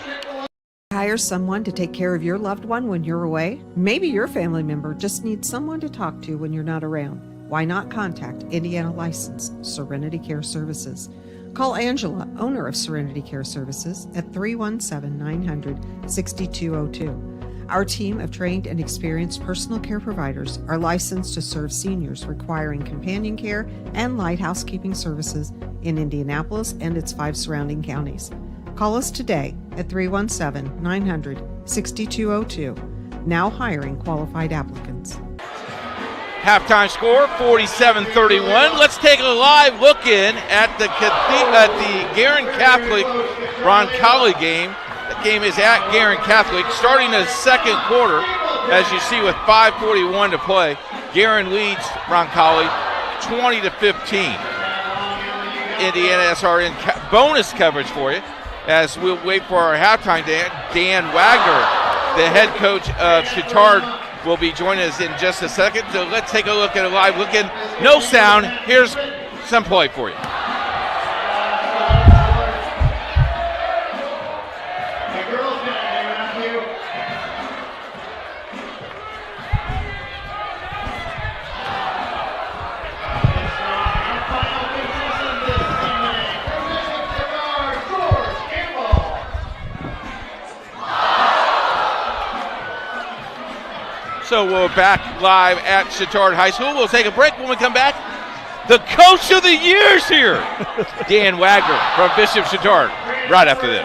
Hire someone to take care of your loved one when you're away? Maybe your family member just needs someone to talk to when you're not around. Why not contact Indiana licensed Serenity Care Services? Call Angela, owner of Serenity Care Services, at 317-900-6202. Our team of trained and experienced personal care providers are licensed to serve seniors requiring companion care and light housekeeping services in Indianapolis and its 5 surrounding counties. Call us today at 317-900-6202. Now hiring qualified applicants. Halftime score, 47-31. Let's take a live look in at the Guerin Catholic Roncalli game. The game is at Guerin Catholic, starting the second quarter, as you see with 5:41 to play. Guerin leads Roncalli 20-15. IndianaSRN bonus coverage for you as we'll wait for our halftime. Dan Wagner, the head coach of Chatard, will be joining us in just a second. So let's take a look at a live look in. No sound. Here's some play for you. So we're back live at Chatard High School. We'll take a break. When we come back, the coach of the year's here, Dan Wagner from Bishop Chatard, right after this.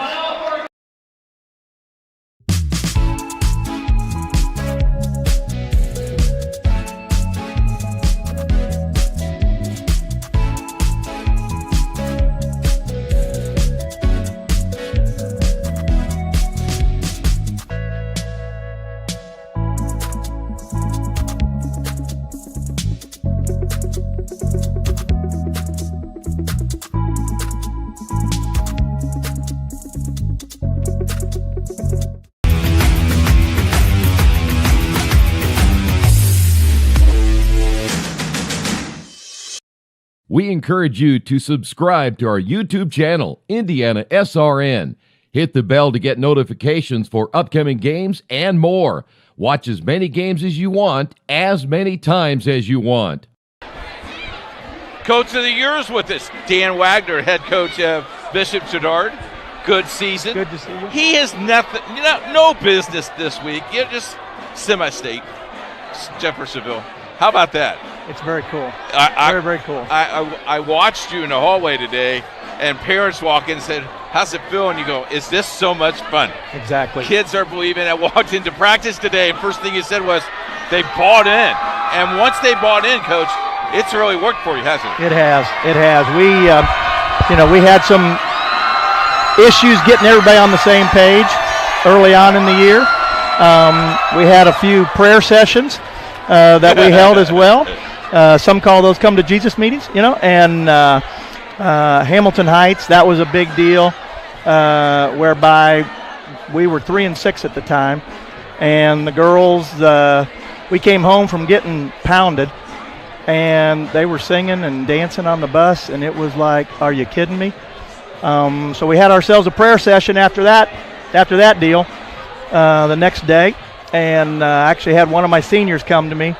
We encourage you to subscribe to our YouTube channel, IndianaSRN. Hit the bell to get notifications for upcoming games and more. Watch as many games as you want, as many times as you want. Coach of the year is with us, Dan Wagner, head coach of Bishop Chatard. Good season. Good to see you. He has nothing, no business this week. Just semi-state, Jeffersonville. How about that? It's very cool. Very cool. I watched you in the hallway today, and parents walk in and said, "How's it feel?" And you go, "Is this so much fun?" Exactly. Kids are believing. I walked into practice today, and first thing you said was, they bought in. And once they bought in, Coach, it's really worked for you, hasn't it? It has. We had some issues getting everybody on the same page early on in the year. We had a few prayer sessions that we held as well. Some call those come to Jesus meetings, and Hamilton Heights, that was a big deal, whereby we were 3-6 at the time, and the girls, we came home from getting pounded, and they were singing and dancing on the bus, and it was like, are you kidding me? So we had ourselves a prayer session after that deal the next day, and actually had one of my seniors come to me,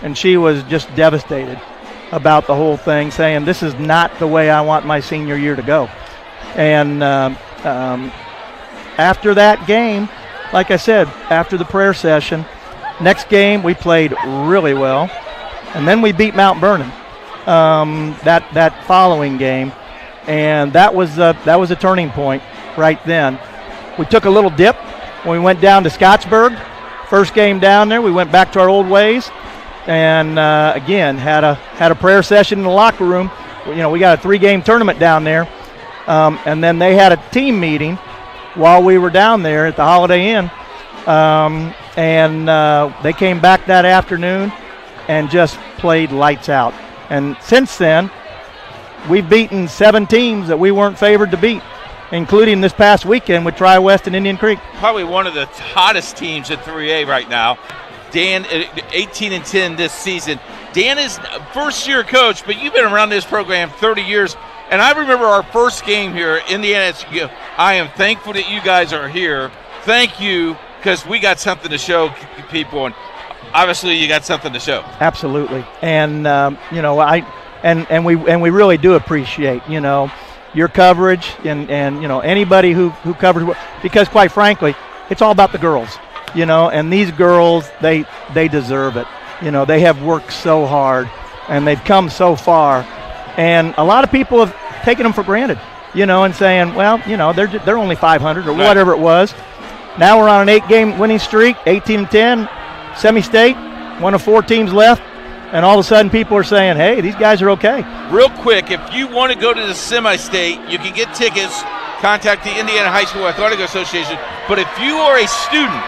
and she was just devastated about the whole thing, saying this is not the way I want my senior year to go. And after that game, like I said, after the prayer session, next game we played really well, and then we beat Mount Vernon that following game, and that was a turning point right then. We took a little dip when we went down to Scottsburg. First game down there, we went back to our old ways, and again had a prayer session in the locker room. You know, we got a 3-game tournament down there, and then they had a team meeting while we were down there at the Holiday Inn, and they came back that afternoon and just played lights out. And since then, we've beaten 7 teams that we weren't favored to beat, including this past weekend with Tri-West and Indian Creek. Probably one of the hottest teams in 3A right now. Dan, 18-10 this season. Dan is first-year coach, but you've been around this program 30 years. And I remember our first game here, Indiana. I am thankful that you guys are here. Thank you, because we got something to show people, and obviously you got something to show. Absolutely, and you know, we really do appreciate, you know, your coverage and you know, anybody who covers, because quite frankly, it's all about the girls, you know, and these girls, they deserve it. You know, they have worked so hard and they've come so far, and a lot of people have taken them for granted, you know, and saying, well, you know, they're only 500 or whatever it was. Now we're on an 8-game winning streak, 18-10, semi-state, one of 4 teams left, and all of a sudden people are saying, hey, these guys are okay. Real quick, if you want to go to the semi-state, you can get tickets. Contact the Indiana High School Athletic Association. But if you are a student,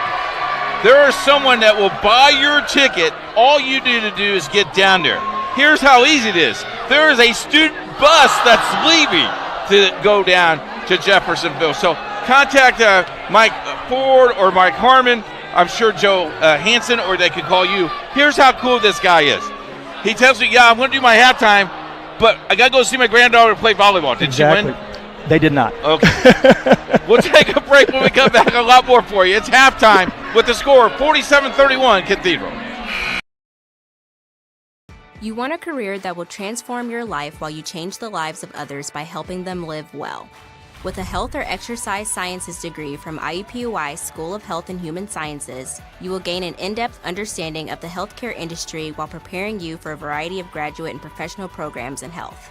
there is someone that will buy your ticket. All you need to do is get down there. Here's how easy it is. There is a student bus that's leaving to go down to Jeffersonville. So contact Mike Ford or Mike Harmon. I'm sure Joe Hansen, or they could call you. Here's how cool this guy is. He tells me, yeah, I'm going to do my halftime, but I got to go see my granddaughter play volleyball. Did she win? They did not. Okay. We'll take a break. When we come back, a lot more for you. It's halftime with the score 47-31 Cathedral. You want a career that will transform your life while you change the lives of others by helping them live well. With a health or exercise sciences degree from IUPUI School of Health and Human Sciences, you will gain an in-depth understanding of the healthcare industry while preparing you for a variety of graduate and professional programs in health.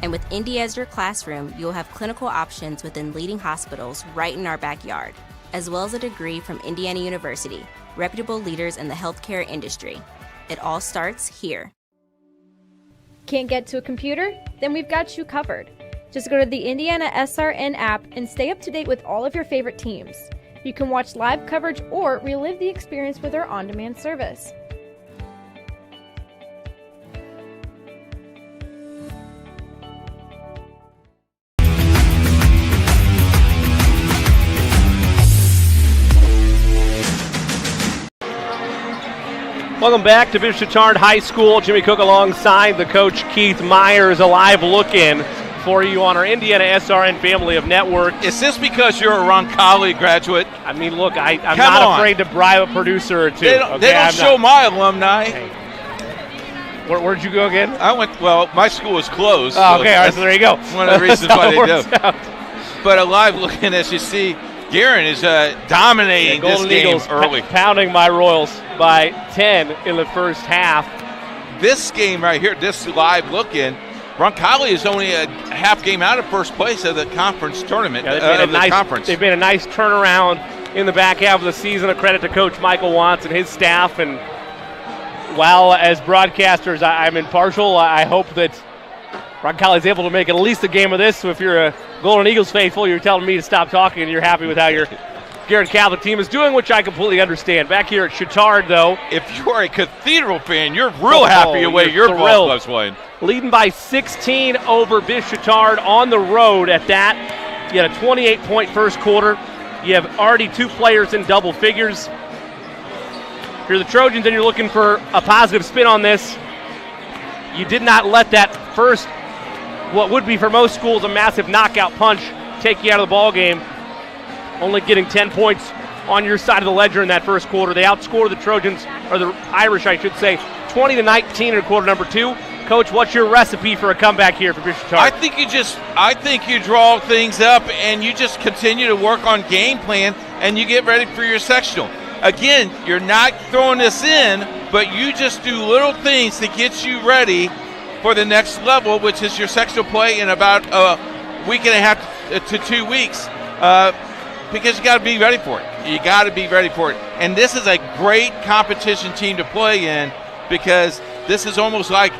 And with Indy as your classroom, you will have clinical options within leading hospitals right in our backyard, as well as a degree from Indiana University, reputable leaders in the healthcare industry. It all starts here. Can't get to a computer? Then we've got you covered. Just go to the IndianaSRN app and stay up to date with all of your favorite teams. You can watch live coverage or relive the experience with our on-demand service. Welcome back to Bishop Chatard High School. Jimmy Cook alongside the coach Keith Myers, a live look-in for you on our IndianaSRN family of network. Is this because you're a Roncalli graduate? I mean, look, I'm not afraid to bribe a producer or two. They don't show my alumni. Hey. Where'd you go again? My school was closed. Oh, okay, all right, so there you go. One of the reasons why they do. But a live look-in, as you see, Guerin is dominating this game Eagles early. Pounding my Royals by 10 in the first half. This game right here, this live look-in, Roncalli is only a half game out of first place of the conference tournament. They've made a nice turnaround in the back half of the season. A credit to Coach Michael Watts and his staff. And while as broadcasters I'm impartial, I hope that Roncalli is able to make at least a game of this. So if you're a Golden Eagles faithful, you're telling me to stop talking and you're happy with how your Garrett Catholic team is doing, which I completely understand. Back here at Chatard, though. If you're a Cathedral fan, you're real happy the way your ball club's playing. Leading by 16 over Chatard on the road at that. You had a 28-point first quarter. You have already 2 players in double figures. If you're the Trojans and you're looking for a positive spin on this, you did not let that first, what would be for most schools a massive knockout punch, take you out of the ball game. Only getting 10 points on your side of the ledger in that first quarter. They outscored the Trojans, or the Irish, I should say, 20-19 in quarter number 2. Coach, what's your recipe for a comeback here for Bishop Chatard? I think you draw things up and you just continue to work on game plan and you get ready for your sectional. Again, you're not throwing this in, but you just do little things to get you ready for the next level, which is your sectional play in about a week and a half to 2 weeks. Because you got to be ready for it. You got to be ready for it. And this is a great competition team to play in because this is almost like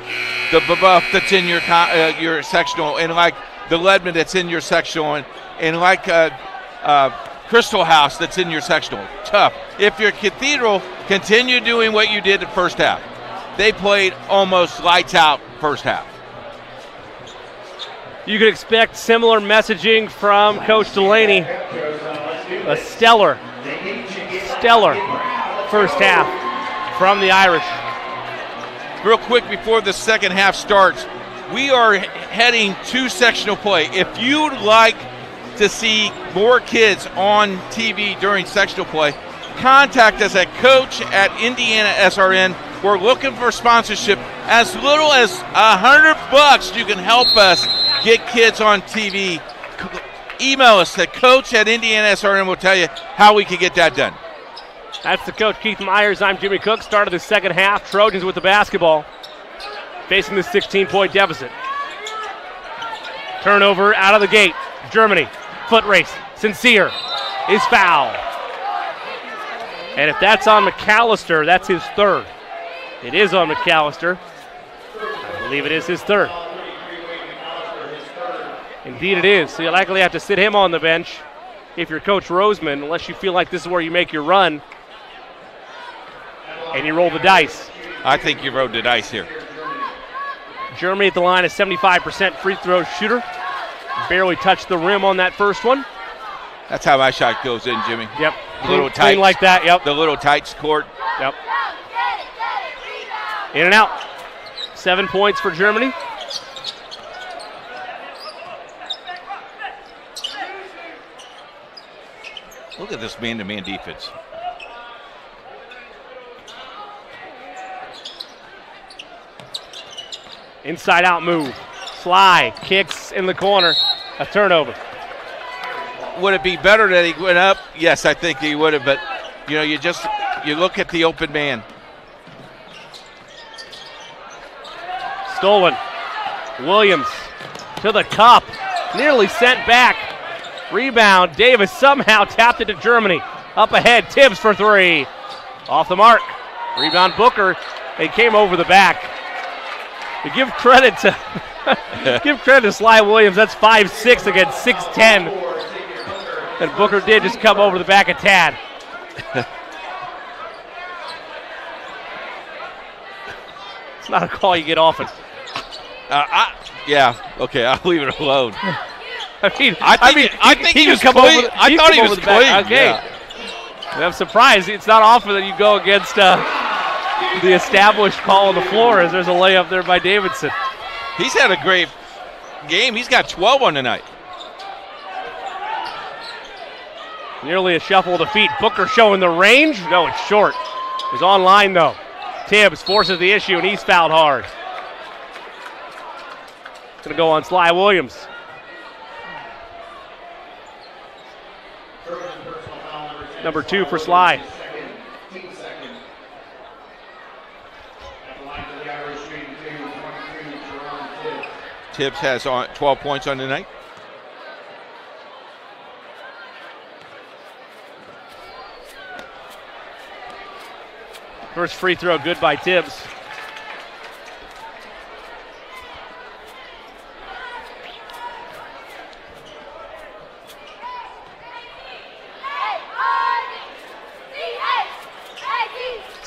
the Buff that's in your sectional, and like the Leadman that's in your sectional, and like Crystal House that's in your sectional. Tough. If you're Cathedral, continue doing what you did the first half. They played almost lights out first half. You can expect similar messaging from Coach Delaney. A stellar first half from the Irish. Real quick before the second half starts, we are heading to sectional play. If you'd like to see more kids on TV during sectional play, contact us at coach@IndianaSRN. We're looking for sponsorship. As little as $100, you can help us get kids on TV. Email us at coach@IndianaSRN. We'll tell you how we can get that done. That's the coach, Keith Myers. I'm Jimmy Cook. Start of the second half. Trojans with the basketball, facing the 16-point deficit. Turnover out of the gate. Germany. Foot race. Sincere is fouled. And if that's on McAllister, that's his third. It is on McAllister. I believe it is his third. Indeed it is. So you likely have to sit him on the bench if you're Coach Roseman, unless you feel like this is where you make your run and you roll the dice. I think you rolled the dice here. Germany at the line, a 75% free throw shooter. Barely touched the rim on that first one. That's how my shot goes in, Jimmy. Yep. The little tights like that, yep. The little tights court. Yep. In and out. 7 points for Germany. Look at this man-to-man defense. Inside-out move. Sly kicks in the corner. A turnover. Would it be better that he went up? Yes, I think he would have, but you look at the open man. Stolen. Williams to the cup. Nearly sent back. Rebound. Davis somehow tapped it to Germany. Up ahead. Tibbs for three. Off the mark. Rebound Booker. They came over the back. To give credit to Sly Williams. That's 5'6" against 6'10". And Booker did just come over the back of Tad. It's not a call you get often. Yeah, okay, I'll leave it alone. I think he was come clean. over. I thought he was clean. Okay. Yeah. I'm surprised. It's not often that you go against the established call on the floor, as there's a layup there by Davidson. He's had a great game. He's got 12 on the night. Nearly a shuffle of the feet. Booker showing the range. No, it's short. It's online, though. Tibbs forces the issue, and he's fouled hard. It's going to go on Sly Williams. Number 2 for Sly. Tibbs has 12 points on the night. First free throw good by Tibbs.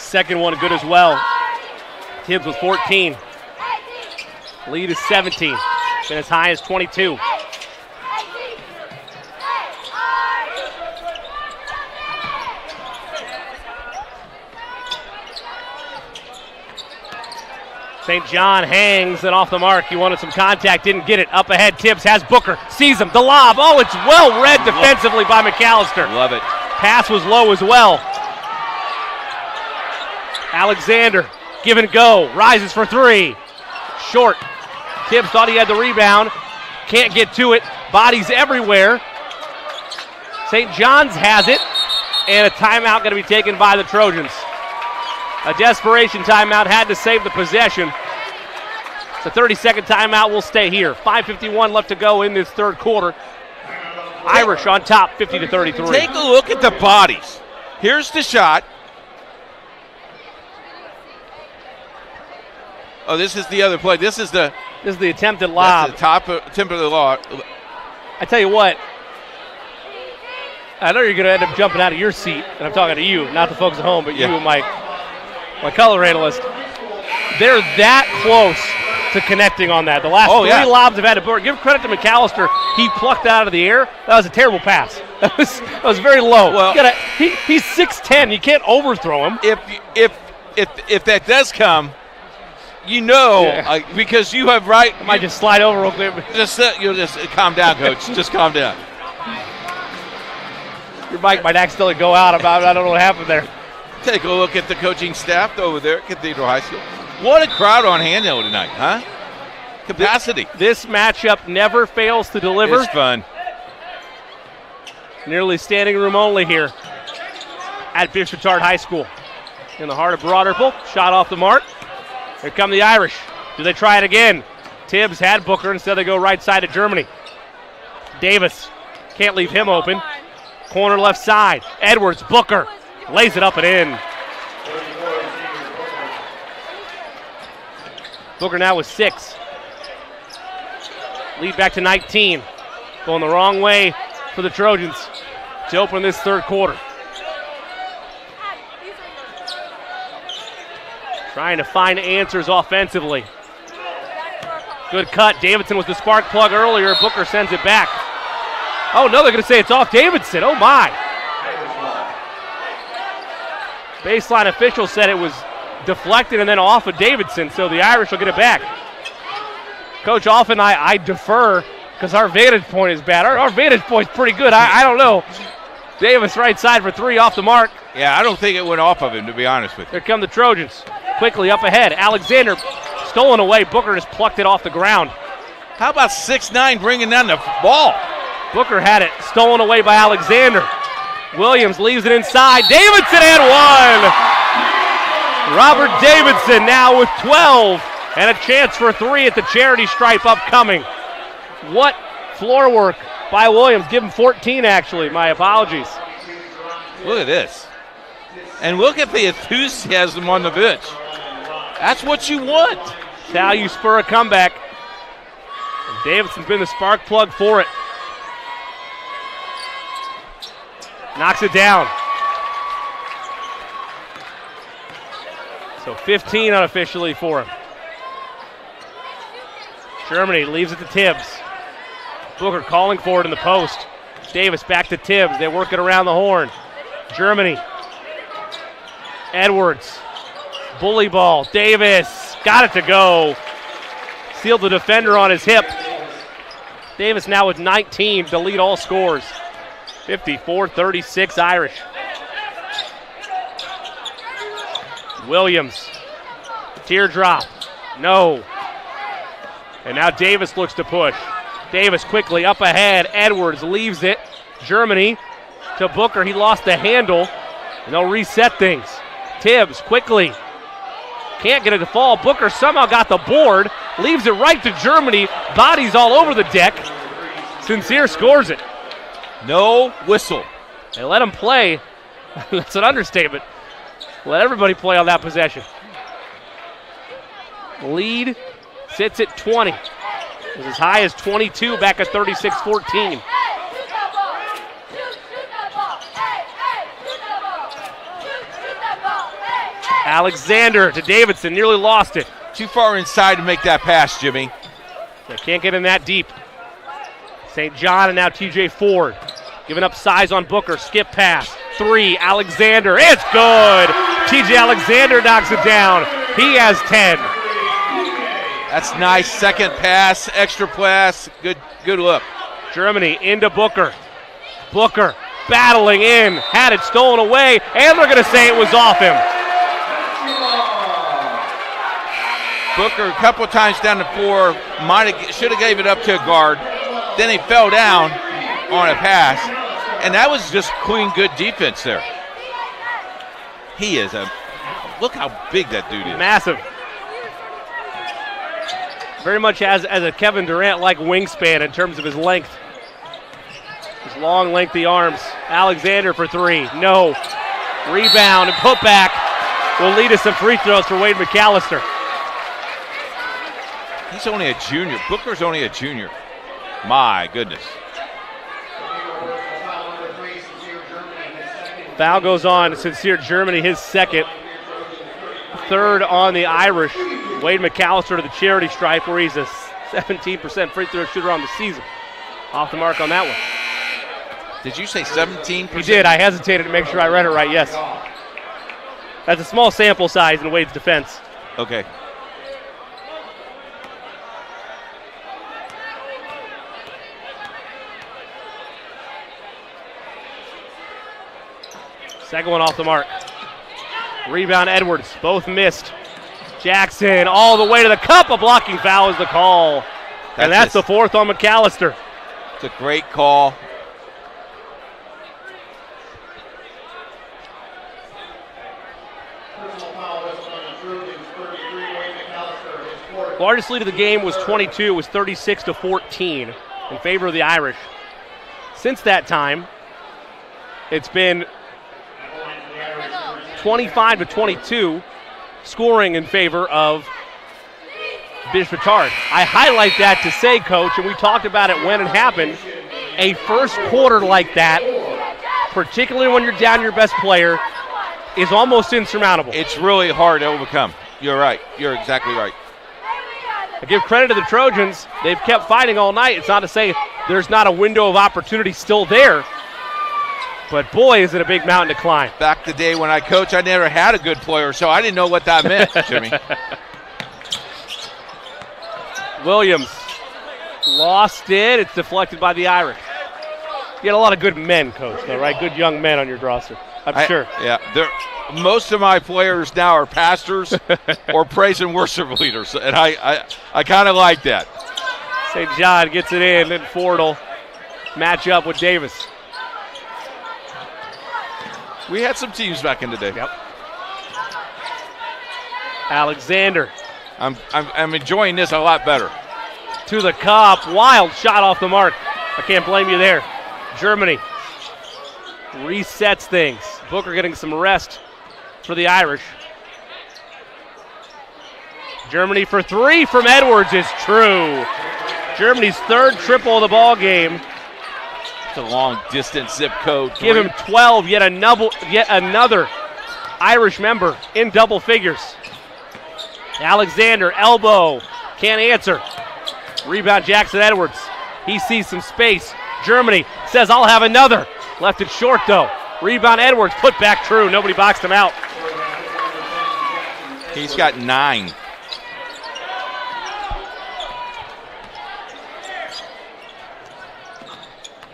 second one good as well. Tibbs with 14. Lead is 17. Been as high as 22. St. John hangs and off the mark. He wanted some contact, didn't get it. Up ahead, Tibbs has Booker, sees him, the lob. Oh, it's well read defensively by McAllister. Love it. Pass was low as well. Alexander, give and go, rises for three. Short. Tibbs thought he had the rebound. Can't get to it. Bodies everywhere. St. John's has it. And a timeout going to be taken by the Trojans. A desperation timeout, had to save the possession. It's a 30-second timeout. We'll stay here. 5:51 left to go in this third quarter. Irish on top, 50-33. Take a look at the bodies. Here's the shot. Oh, this is the other play. This is the attempted lob. That's the top attempt of the lob. I tell you what, I know you're going to end up jumping out of your seat, and I'm talking to you, not the folks at home, but you and my color analyst. They're that close to connecting on that. The last three lobs have had to board. Give credit to McAllister. He plucked that out of the air. That was a terrible pass. That was very low. Well, he's 6'10". You can't overthrow him. If that does come, because you have right. I might just slide over real quick. You'll just calm down, Coach. Just calm down. Your mic might accidentally go out. I don't know what happened there. Take a look at the coaching staff over there at Cathedral High School. What a crowd on hand tonight, huh? Capacity. This matchup never fails to deliver. It's fun. Nearly standing room only here at Chatard High School. In the heart of Broad Ripple. Shot off the mark. Here come the Irish. Do they try it again? Tibbs had Booker. Instead they go right side to Germany. Davis. Can't leave him open. Corner left side. Edwards. Booker. Lays it up and in. Booker now with 6. Lead back to 19. Going the wrong way for the Trojans to open this third quarter. Trying to find answers offensively. Good cut. Davidson was the spark plug earlier. Booker sends it back. Oh, no, they're going to say it's off Davidson. Oh, my. Baseline official said it was deflected and then off of Davidson, so the Irish will get it back. Coach, often I defer because our vantage point is bad. Our vantage point's pretty good. I don't know. Davis right side for 3 off the mark. Yeah, I don't think it went off of him, to be honest with you. Here come the Trojans. Quickly up ahead. Alexander stolen away. Booker just plucked it off the ground. How about 6'9" bringing down the ball? Booker had it stolen away by Alexander. Williams leaves it inside. Davidson and 1. Robert Davidson now with 12 and a chance for 3 at the charity stripe upcoming. What floor work by Williams. Give him 14 actually. My apologies. Look at this. And look at the enthusiasm on the bench. That's what you want. That's how you spur a comeback. And Davidson's been the spark plug for it. Knocks it down. So 15 unofficially for him. Germany leaves it to Tibbs. Booker calling for it in the post. Davis back to Tibbs. They work it around the horn. Germany. Edwards. Bully ball. Davis got it to go. Sealed the defender on his hip. Davis now with 19 to lead all scores. 54-36 Irish. Williams. Teardrop. No. And now Davis looks to push. Davis quickly up ahead. Edwards leaves it. Germany to Booker. He lost the handle. And they'll reset things. Tibbs quickly. Can't get it to fall. Booker somehow got the board. Leaves it right to Germany. Bodies all over the deck. Sincere scores it. No whistle. They let him play. That's an understatement. Let everybody play on that possession. Lead sits at 20. It was as high as 22 back at 36-14. Alexander to Davidson, nearly lost it. Too far inside to make that pass, Jimmy. They can't get in that deep. St. John and now TJ Ford. Giving up size on Booker. Skip pass. 3. Alexander. It's good. TJ Alexander knocks it down. He has 10. That's nice. Second pass. Extra pass. Good look. Germany into Booker. Booker battling in. Had it stolen away. And they're going to say it was off him. Booker a couple of times down the floor. Should have gave it up to a guard. Then he fell down on a pass. And that was just clean, good defense there. Look how big that dude is. Massive. Very much has as a Kevin Durant-like wingspan in terms of his length. His long, lengthy arms. Alexander for 3. No. Rebound and putback will lead to some free throws for Wade McAllister. He's only a junior. Booker's only a junior. My goodness. Foul goes on to Sincere Germany, his second. Third on the Irish. Wade McAllister to the charity stripe where he's a 17% free throw shooter on the season. Off the mark on that one. Did you say 17%? He did. I hesitated to make sure I read it right, yes. That's a small sample size in Wade's defense. Okay. Second one off the mark. Rebound Edwards, both missed. Jackson all the way to the cup. A blocking foul is the call. And that's the fourth on McAllister. It's a great call. Largest lead of the game was 22, was 36-14 in favor of the Irish. Since that time, it's been 25-22 scoring in favor of Chatard. I highlight that to say, Coach, and we talked about it when it happened, a first quarter like that, particularly when you're down your best player, is almost insurmountable. It's really hard to overcome. You're right. You're exactly right. I give credit to the Trojans. They've kept fighting all night. It's not to say there's not a window of opportunity still there. But boy, is it a big mountain to climb. Back the day when I coached, I never had a good player, so I didn't know what that meant, Jimmy. Williams lost it. It's deflected by the Irish. You got a lot of good men, Coach, though, right? Good young men on your roster, I'm sure. Yeah, most of my players now are pastors or praise and worship leaders, and I kind of like that. St. John gets it in, and Ford will match up with Davis. We had some teams back in the day. Yep. Alexander. I'm enjoying this a lot better. To the cup. Wild shot off the mark. I can't blame you there. Germany resets things. Booker getting some rest for the Irish. Germany for 3 from Edwards is true. Germany's third triple of the ball game. It's a long distance zip code. Give him 12, yet another Irish member in double figures. Alexander, elbow, can't answer. Rebound Jackson Edwards. He sees some space. Germany says, I'll have another. Left it short though. Rebound Edwards, put back true. Nobody boxed him out. He's got 9.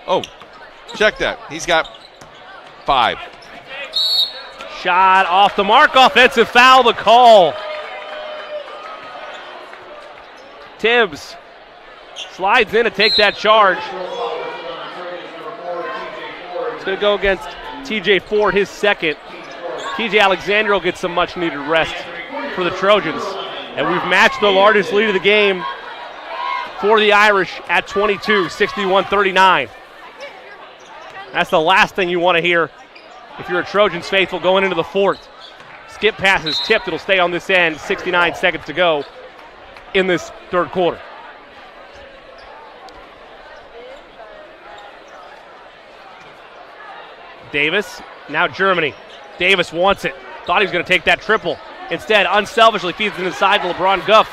Oh, check that. He's got 5. Shot off the mark. Offensive foul, the call. Tibbs slides in to take that charge. It's going to go against TJ Ford, his second. TJ Alexander will get some much-needed rest for the Trojans. And we've matched the largest lead of the game for the Irish at 22, 61-39. That's the last thing you want to hear if you're a Trojans faithful going into the fourth. Skip pass is tipped. It'll stay on this end. 69 seconds to go in this third quarter. Davis, now Germany. Davis wants it. Thought he was going to take that triple. Instead, unselfishly feeds it inside to LeBron Guff.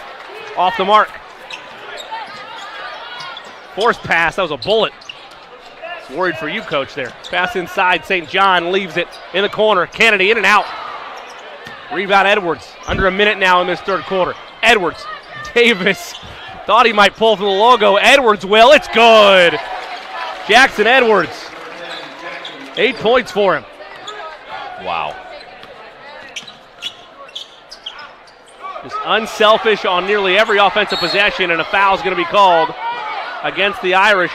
Off the mark. Forced pass. That was a bullet. Worried for you, coach, there. Pass inside. St. John leaves it in the corner. Kennedy in and out. Rebound Edwards. Under a minute now in this third quarter. Edwards. Davis thought he might pull from the logo. Edwards will. It's good. Jackson Edwards. 8 points for him. Wow. Just unselfish on nearly every offensive possession, and a foul is going to be called against the Irish.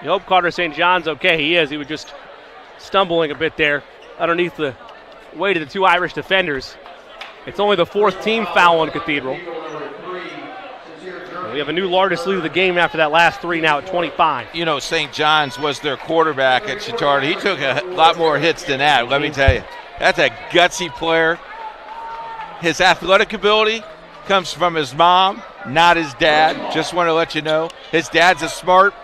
You hope Carter St. John's okay. He is. He was just stumbling a bit there underneath the weight of the 2 Irish defenders. It's only the 4th team foul on Cathedral. And we have a new largest lead of the game after that last 3 now at 25. You know, St. John's was their quarterback at Chatard. He took a lot more hits than that, let me tell you. That's a gutsy player. His athletic ability comes from his mom, not his dad. Just want to let you know. His dad's a smart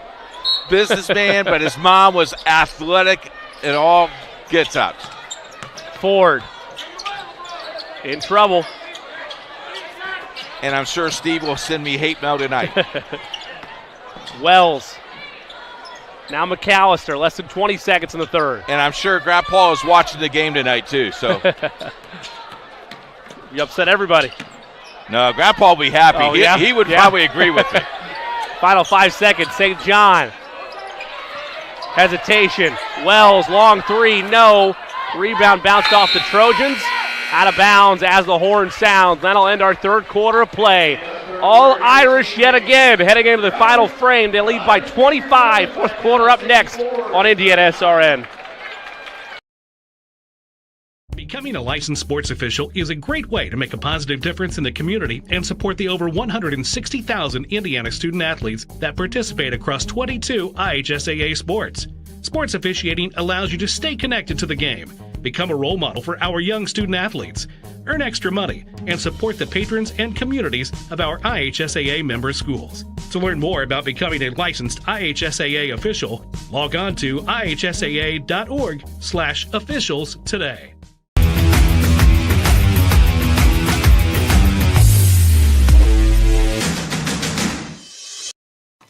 businessman, but his mom was athletic and all gets up. Ford in trouble. And I'm sure Steve will send me hate mail tonight. Wells. Now McAllister, less than 20 seconds in the third. And I'm sure Grant Paul is watching the game tonight too, so. You upset everybody. No, Grant Paul will be happy. Oh, yeah? He would probably agree with me. Final 5 seconds. St. John. Hesitation. Wells, long 3, no. Rebound bounced off the Trojans. Out of bounds as the horn sounds. That'll end our third quarter of play. All Irish yet again. Heading into the final frame. They lead by 25. Fourth quarter up next on IndianaSRN. Becoming a licensed sports official is a great way to make a positive difference in the community and support the over 160,000 Indiana student athletes that participate across 22 IHSAA sports. Sports officiating allows you to stay connected to the game, become a role model for our young student athletes, earn extra money, and support the patrons and communities of our IHSAA member schools. To learn more about becoming a licensed IHSAA official, log on to ihsaa.org/officials today.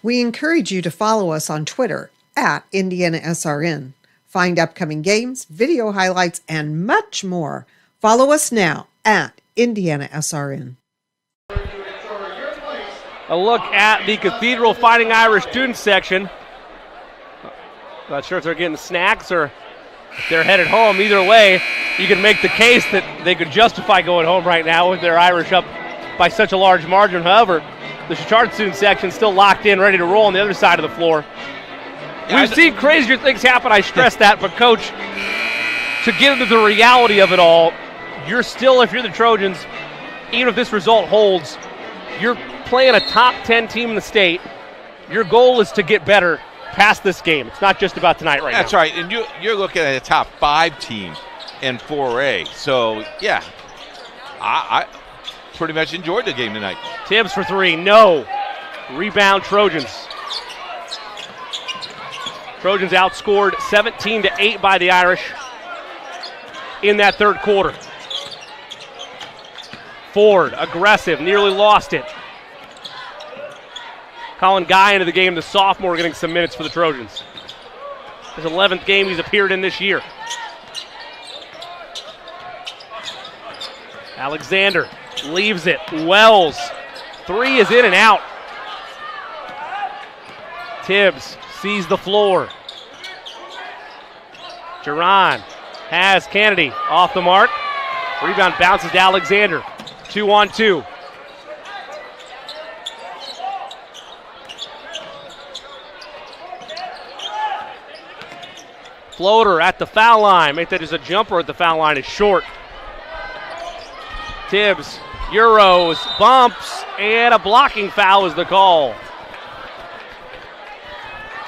We encourage you to follow us on Twitter at IndianaSRN. Find upcoming games, video highlights, and much more. Follow us now at IndianaSRN. A look at the Cathedral Fighting Irish student section. Not sure if they're getting snacks or if they're headed home. Either way, you can make the case that they could justify going home right now with their Irish up by such a large margin. However, the Chatard student section still locked in, ready to roll on the other side of the floor. We've seen crazier things happen, I stress that, but Coach, to get into the reality of it all, you're still, if you're the Trojans, even if this result holds, you're playing a top 10 team in the state. Your goal is to get better past this game. It's not just about tonight right now. That's right, and you're looking at a top 5 team in 4A. So, yeah, I pretty much enjoyed the game tonight. Tibbs for 3, no. Rebound Trojans. Trojans outscored 17-8 by the Irish in that third quarter. Ford, aggressive, nearly lost it. Colin Guy into the game, the sophomore, getting some minutes for the Trojans. His 11th game he's appeared in this year. Alexander leaves it. Wells, 3 is in and out. Tibbs sees the floor. Duran has Kennedy off the mark. Rebound bounces to Alexander. 2-on-2. Floater at the foul line. Make that as a jumper at the foul line is short. Tibbs, Euros, bumps, and a blocking foul is the call.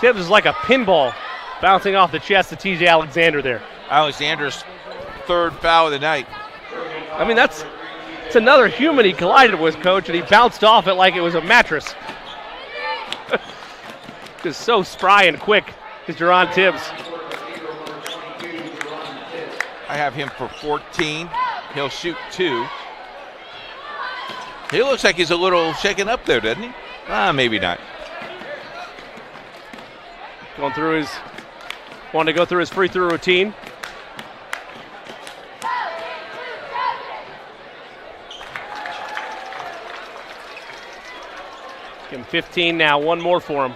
Tibbs is like a pinball bouncing off the chest of TJ Alexander there. Alexander's 3rd foul of the night. I mean, it's another human he collided with, Coach, and he bounced off it like it was a mattress. Just so spry and quick is Jerron Tibbs. I have him for 14. He'll shoot 2. He looks like he's a little shaken up there, doesn't he? Maybe not. Wanted to go through his free throw routine. Give him 15 now, one more for him.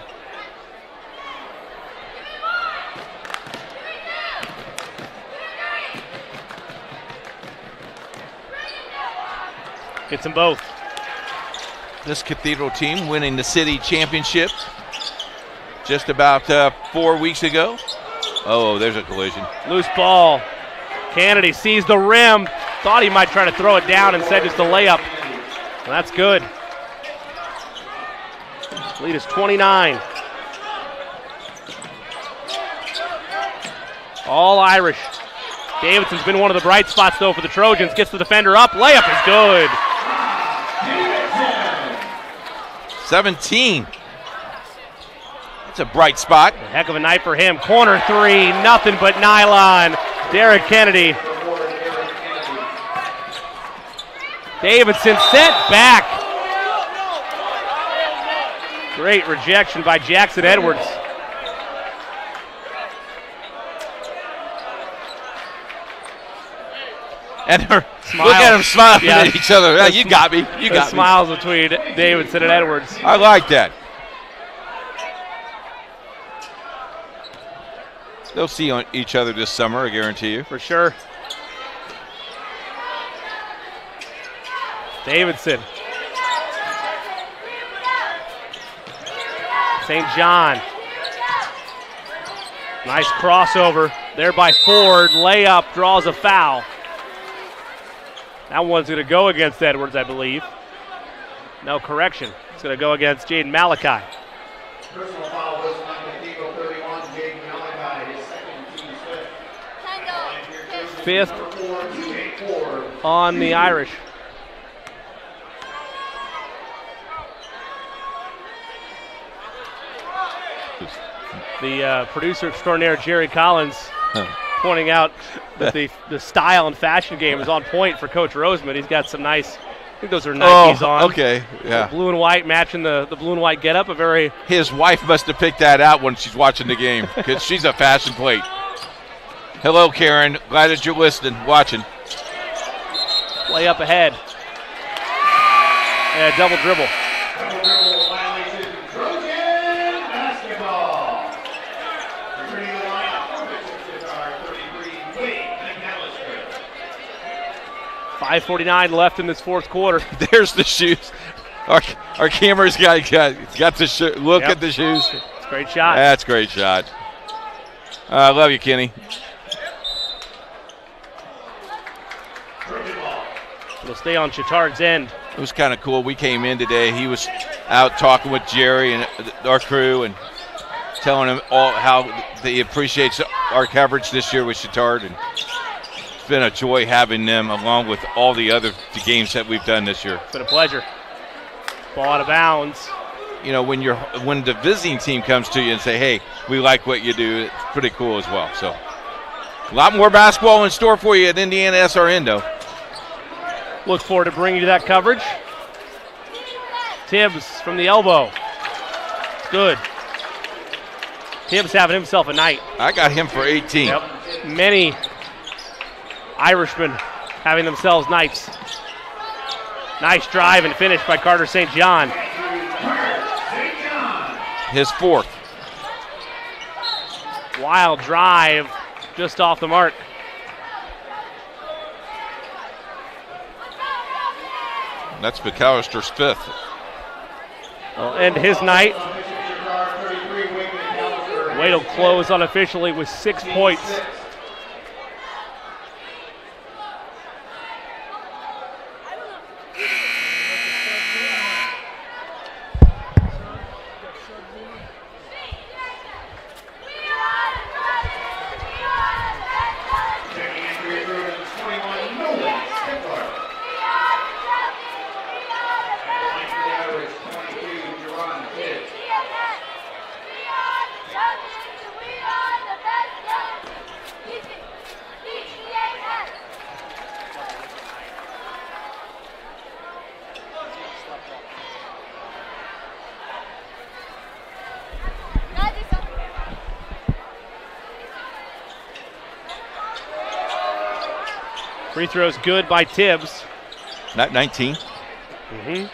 Gets them both. This Cathedral team winning the city championship just about 4 weeks ago. Oh, there's a collision. Loose ball. Kennedy sees the rim. Thought he might try to throw it down, instead just a layup. Well, that's good. Lead is 29. All Irish. Davidson's been one of the bright spots, though, for the Trojans. Gets the defender up. Layup is good. 17. That's a bright spot. A heck of a night for him. Corner 3, nothing but nylon. Derek Kennedy. Davidson sent back. Great rejection by Jackson Edwards. And look at them smiling at each other. Yeah, you got me. You got me. Smiles between Davidson and Edwards. I like that. They'll see each other this summer, I guarantee you. For sure. Davidson. St. John. Nice crossover there by Ford. Layup, draws a foul. That one's going to go against Edwards, I believe. No correction. It's going to go against Jaden Malachi. Personal foul was on Cathedral 31, Jaden Malachi, his second team Fifth on the Irish. The producer extraordinaire, Jerry Collins, pointing out that the style and fashion game is on point for Coach Roseman. He's got some nice, I think those are Nikes on. Okay, yeah. The blue and white matching the blue and white getup. His wife must have picked that out when she's watching the game, because she's a fashion plate. Hello, Karen. Glad that you're listening, watching. Play up ahead. Yeah, double dribble. violation, Trojan basketball. Returning the lineup, Chatard 33, Wade McAllister. 5:49 left in this fourth quarter. There's the shoes. Our camera's got the look at the shoes. It's a great shot. That's a great shot. I love you, Kenny. It'll stay on Chatard's end. It was kind of cool. We came in today. He was out talking with Jerry and our crew and telling him all how he appreciates our coverage this year with Chatard. And it's been a joy having them along with all the other games that we've done this year. It's been a pleasure. Ball out of bounds. You know, when the visiting team comes to you and say, hey, we like what you do, it's pretty cool as well. So a lot more basketball in store for you at IndianaSRN, though. Look forward to bringing you that coverage. Tibbs from the elbow. Good. Tibbs having himself a night. I got him for 18. Yep. Many Irishmen having themselves nights. Nice drive and finish by Carter St. John. His fourth. Wild drive just off the mark. That's McAllister's fifth. Will end his night. Wade will close unofficially with 6 points. Free throw's good by Tibbs. Not 19. Mm-hmm.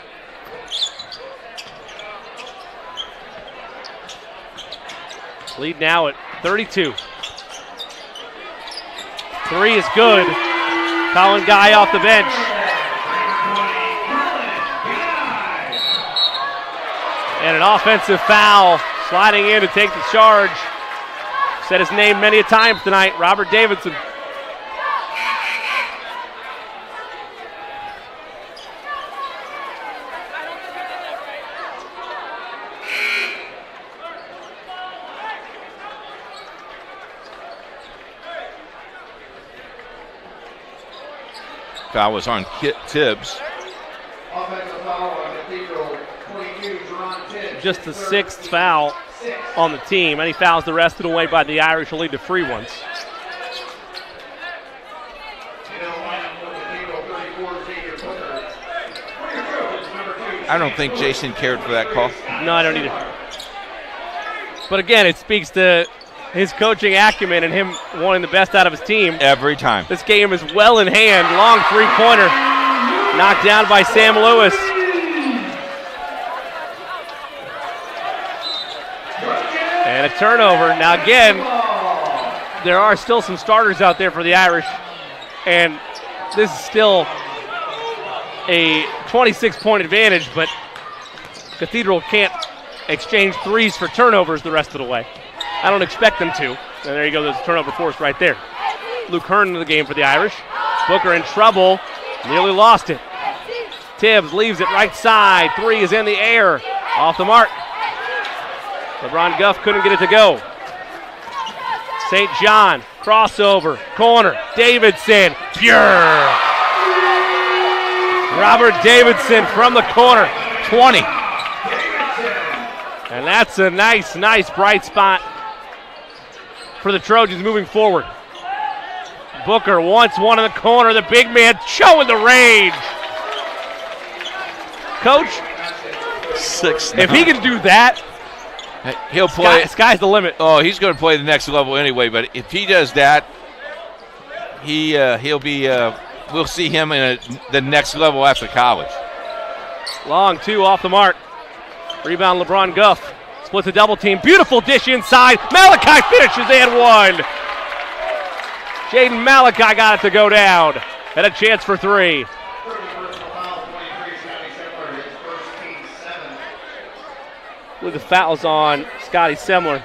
Lead now at 32. Three is good. Colin Guy off the bench. And an offensive foul. Sliding in to take the charge. Said his name many a time tonight, Robert Davidson. Foul was on Tibbs. Offensive foul on Cathedral, 22, Jerron Tibbs. Just the sixth foul on the team. Any fouls the rest of the way by the Irish will lead to free ones. I don't think Jason cared for that call. No, I don't either. But again, it speaks to his coaching acumen and him wanting the best out of his team. Every time. This game is well in hand. Long three-pointer. Knocked down by Sam Lewis. And a turnover. Now again, there are still some starters out there for the Irish. And this is still a 26-point advantage, but Cathedral can't exchange threes for turnovers the rest of the way. I don't expect them to. And there you go, there's a turnover forced right there. Luke Hearn in the game for the Irish. Booker in trouble, nearly lost it. Tibbs leaves it right side. Three is in the air, off the mark. LeBron Guff couldn't get it to go. St. John, crossover, corner, Davidson, pure. Robert Davidson from the corner, 20. And that's a nice bright spot for the Trojans moving forward. Booker wants one in the corner. The big man showing the rage. Coach, 6'9". if he can do that, he'll play. Sky's the limit. Oh, he's going to play the next level anyway. But if he does that, he'll be. We'll see him in the next level after college. Long two off the mark. Rebound LeBron Guff. Splits a double team. Beautiful dish inside. Malachi finishes and one. Jaden Malachi got it to go down. And a chance for three. With the fouls on Scotty Semler.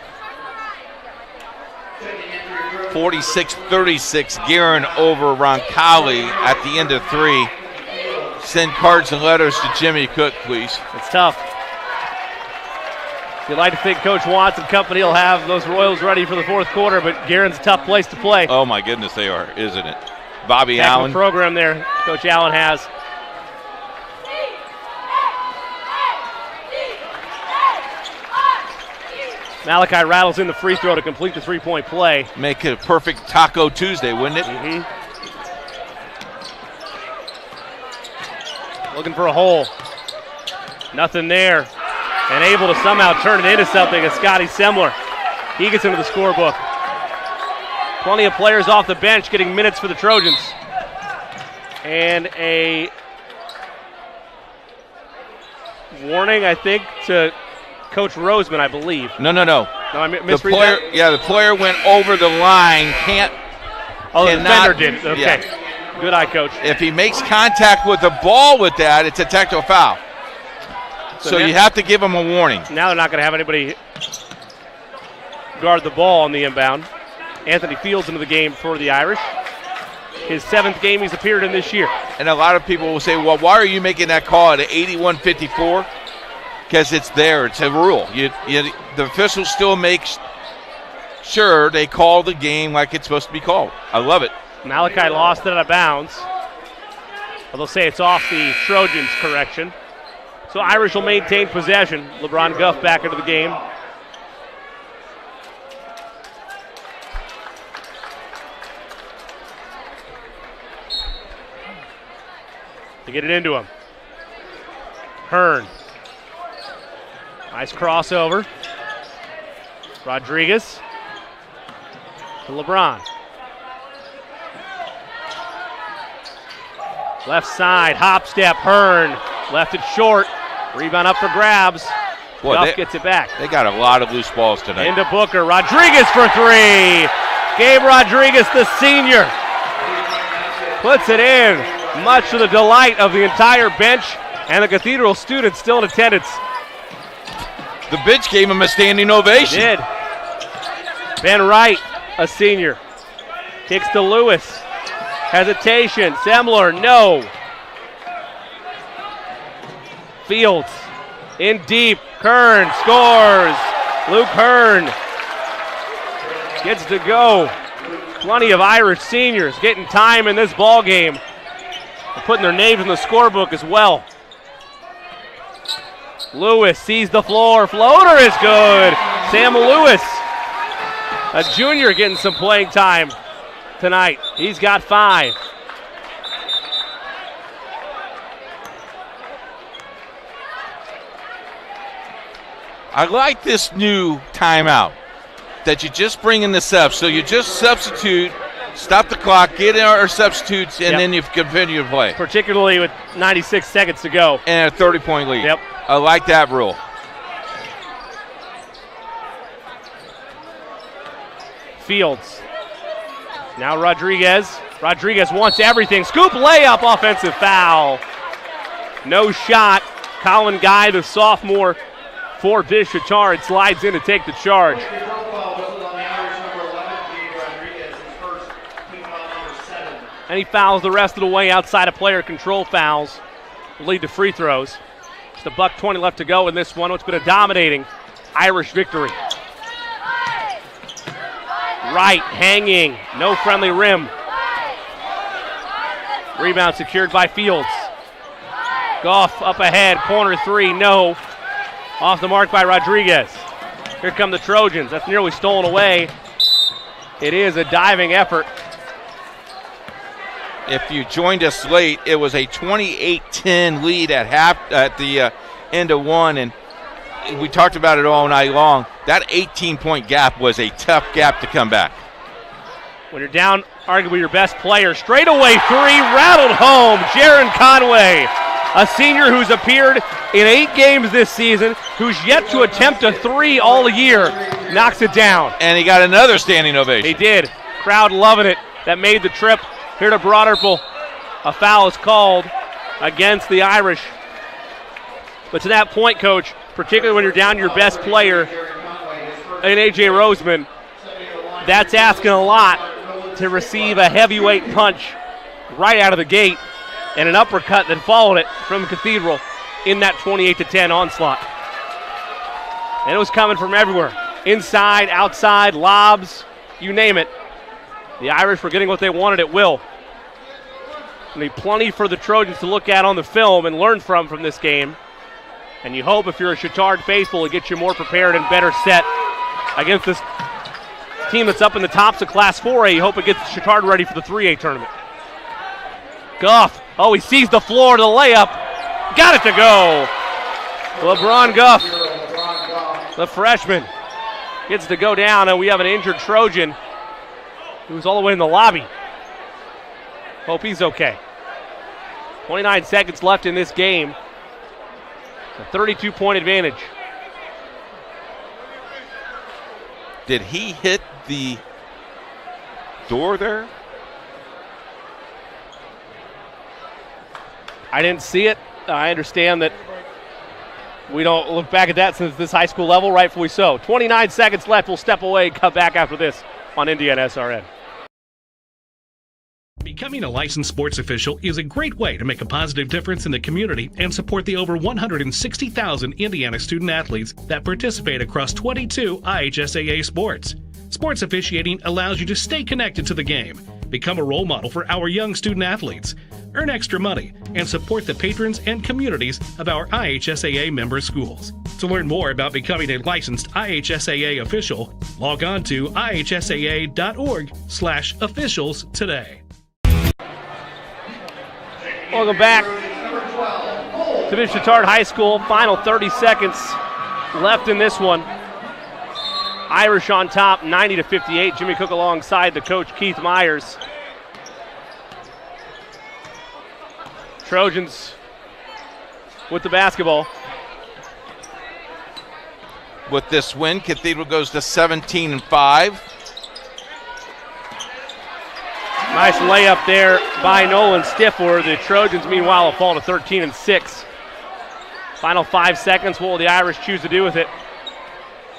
46-36, Guerin over Roncalli at the end of three. Send cards and letters to Jimmy Cook, please. It's tough. You'd like to think Coach Watts and company will have those Royals ready for the fourth quarter, but Guerin's a tough place to play. Oh, my goodness, they are, isn't it? Bobby Heck of Allen. a program there Coach Allen has. Malachi rattles in the free throw to complete the three-point play. Make it a perfect Taco Tuesday, wouldn't it? Mm-hmm. Looking for a hole. Nothing there. And able to somehow turn it into something is Scotty Semler. He gets into the scorebook. Plenty of players off the bench getting minutes for the Trojans. And a warning, I think, to Coach Roseman, I believe. No. No, I misread that? Yeah, the player went over the line. The defender did it. Okay. Yeah. Good eye, Coach. If he makes contact with the ball with that, it's a technical foul. So you have to give him a warning. Now they're not going to have anybody guard the ball on the inbound. Anthony Fields into the game for the Irish. His 7th game he's appeared in this year. And a lot of people will say, well, why are you making that call at 81-54? Because it's there. It's a rule. The officials still make sure they call the game like it's supposed to be called. I love it. Malachi lost it out of bounds. They'll say it's off the Trojans' correction. So Irish will maintain possession. LeBron Guff back into the game. To get it into him. Hearn. Nice crossover. Rodriguez to LeBron. Left side, hop step, Hearn. Left it short. Rebound up for grabs. Boy, Duff gets it back. They got a lot of loose balls tonight. Into Booker. Rodriguez for three. Gabe Rodriguez, the senior, puts it in, much to the delight of the entire bench and the Cathedral students still in attendance. The bench gave him a standing ovation. Did. Ben Wright, a senior, kicks to Lewis. Hesitation. Semler, no. Fields in deep. Kern scores. Luke Hearn gets to go. Plenty of Irish seniors getting time in this ball game. They're putting their names in the scorebook as well. Lewis sees the floor. Floater is good. Sam Lewis, a junior, getting some playing time tonight. He's got 5. I like this new timeout that you just bring in the subs. So you just substitute, stop the clock, get in our substitutes, and then you continue to play. Particularly with 96 seconds to go. And a 30-point lead. Yep. I like that rule. Fields. Now Rodriguez. Rodriguez wants everything. Scoop layup, offensive foul. No shot. Colin Guy, the sophomore for Chatard, slides in to take the charge. And he fouls the rest of the way outside of player control fouls. Lead to free throws. Just a $1:20 left to go in this one. It's been a dominating Irish victory. Wright hanging, no friendly rim. Rebound secured by Fields. Goff up ahead, corner three, no. Off the mark by Rodriguez. Here come the Trojans. That's nearly stolen away. It is a diving effort. If you joined us late, it was a 28-10 lead at the end of one, and we talked about it all night long. That 18-point gap was a tough gap to come back. When you're down arguably your best player, straightaway three, rattled home. Jaron Conway, a senior who's appeared in 8 games this season, who's yet to attempt a three all year, knocks it down. And he got another standing ovation. He did. Crowd loving it. That made the trip here to Broad Ripple. A foul is called against the Irish. But to that point, Coach, particularly when you're down your best player in A.J. Roseman, that's asking a lot to receive a heavyweight punch right out of the gate and an uppercut that followed it from Cathedral in that 28-10 onslaught. And it was coming from everywhere. Inside, outside, lobs, you name it. The Irish were getting what they wanted at will. There'll be plenty for the Trojans to look at on the film and learn from this game. And you hope, if you're a Chatard faithful, it gets you more prepared and better set against this team that's up in the tops of Class 4A. You hope it gets Chatard ready for the 3A tournament. Goff, oh, he sees the floor to the layup. Got it to go. LeBron Goff, the freshman, gets to go down, and we have an injured Trojan who's all the way in the lobby. Hope he's okay. 29 seconds left in this game. A 32-point advantage. Did he hit the door there? I didn't see it. I understand that we don't look back at that since this high school level, rightfully so. 29 seconds left. We'll step away and come back after this on IndianaSRN. Becoming a licensed sports official is a great way to make a positive difference in the community and support the over 160,000 Indiana student athletes that participate across 22 IHSAA sports. Sports officiating allows you to stay connected to the game, become a role model for our young student athletes, earn extra money, and support the patrons and communities of our IHSAA member schools. To learn more about becoming a licensed IHSAA official, log on to ihsaa.org/officials today. Welcome back to the Chatard High School. Final 30 seconds left in this one. Irish on top, 90-58. Jimmy Cook alongside the coach, Keith Myers. Trojans with the basketball. With this win, Cathedral goes to 17-5. Nice layup there by Nolan Stifler. The Trojans, meanwhile, will fall to 13-6. Final 5 seconds. What will the Irish choose to do with it?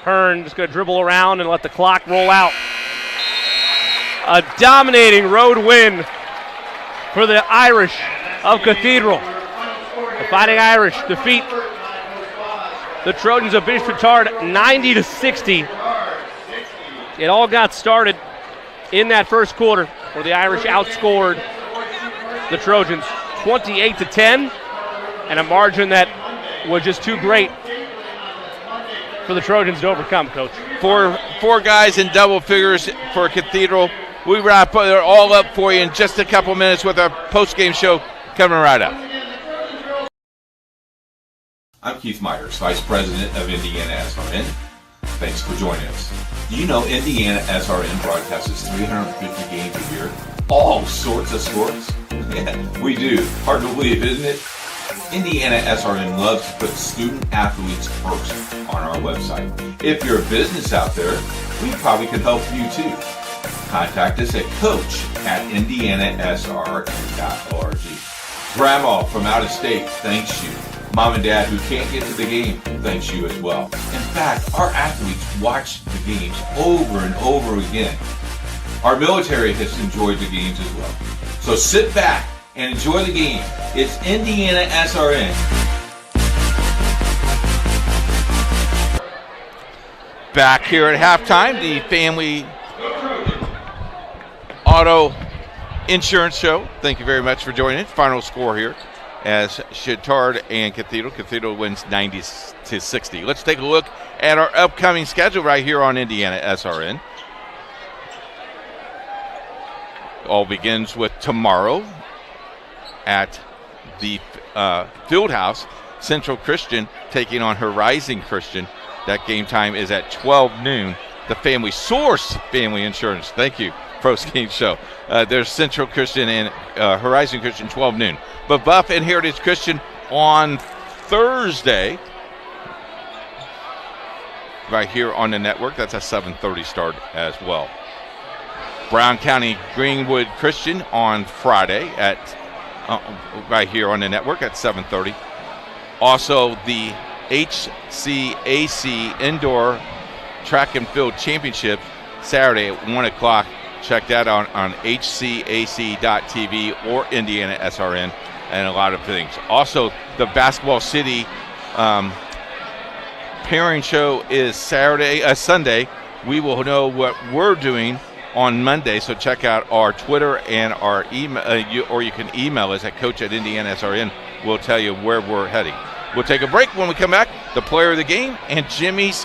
Hearn just going to dribble around and let the clock roll out. A dominating road win for the Irish of Cathedral. The Fighting Irish defeat the Trojans of Chatard 90-60. It all got started in that first quarter where the Irish outscored the Trojans 28-10, and a margin that was just too great for the Trojans to overcome, Coach. Four guys in double figures for Cathedral. We wrap it all up for you in just a couple minutes with our post-game show coming right up. I'm Keith Myers, Vice President of IndianaSRN. Thanks for joining us. Do you know IndianaSRN broadcasts 350 games a year? All sorts of sports? Yeah, we do. Hard to believe, isn't it? IndianaSRN loves to put student athletes first on our website. If you're a business out there, we probably can help you too. Contact us at coach@indianasrn.org. Grandma from out of state thanks you. Mom and Dad who can't get to the game thanks you as well. In fact, our athletes watch the games over and over again. Our military has enjoyed the games as well. So sit back and enjoy the game. It's IndianaSRN. Back here at halftime, the Family Auto Insurance Show. Thank you very much for joining. Final score here as Chatard and Cathedral wins 90-60. Let's take a look at our upcoming schedule right here on IndianaSRN. All begins with tomorrow at the Fieldhouse. Central Christian taking on Horizon Christian. That game time is at 12 noon. The Family Source Family Insurance. Thank you. Post game show. There's Central Christian and Horizon Christian 12 noon. But Buff and Heritage Christian on Thursday, right here on the network. That's a 7:30 start as well. Brown County Greenwood Christian on Friday at right here on the network at 7:30. Also, the IHSAA Indoor Track and Field Championship Saturday at 1 o'clock. Check that out on HCAC.tv or IndianaSRN and a lot of things. Also, the Basketball City pairing show is Sunday. We will know what we're doing on Monday, so check out our Twitter and our email, or you can email us at coach@IndianaSRN. We'll tell you where we're heading. We'll take a break. When we come back, the player of the game and Jimmy's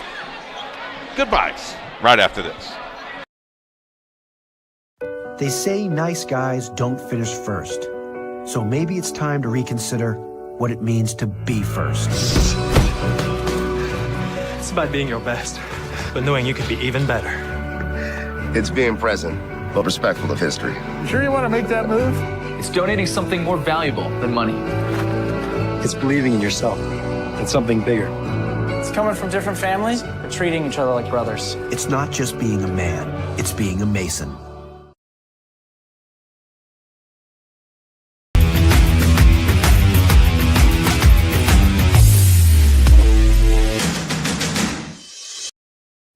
goodbyes right after this. They say nice guys don't finish first. So maybe it's time to reconsider what it means to be first. It's about being your best, but knowing you could be even better. It's being present, but respectful of history. Sure you want to make that move? It's donating something more valuable than money. It's believing in yourself and something bigger. It's coming from different families, but treating each other like brothers. It's not just being a man, it's being a Mason.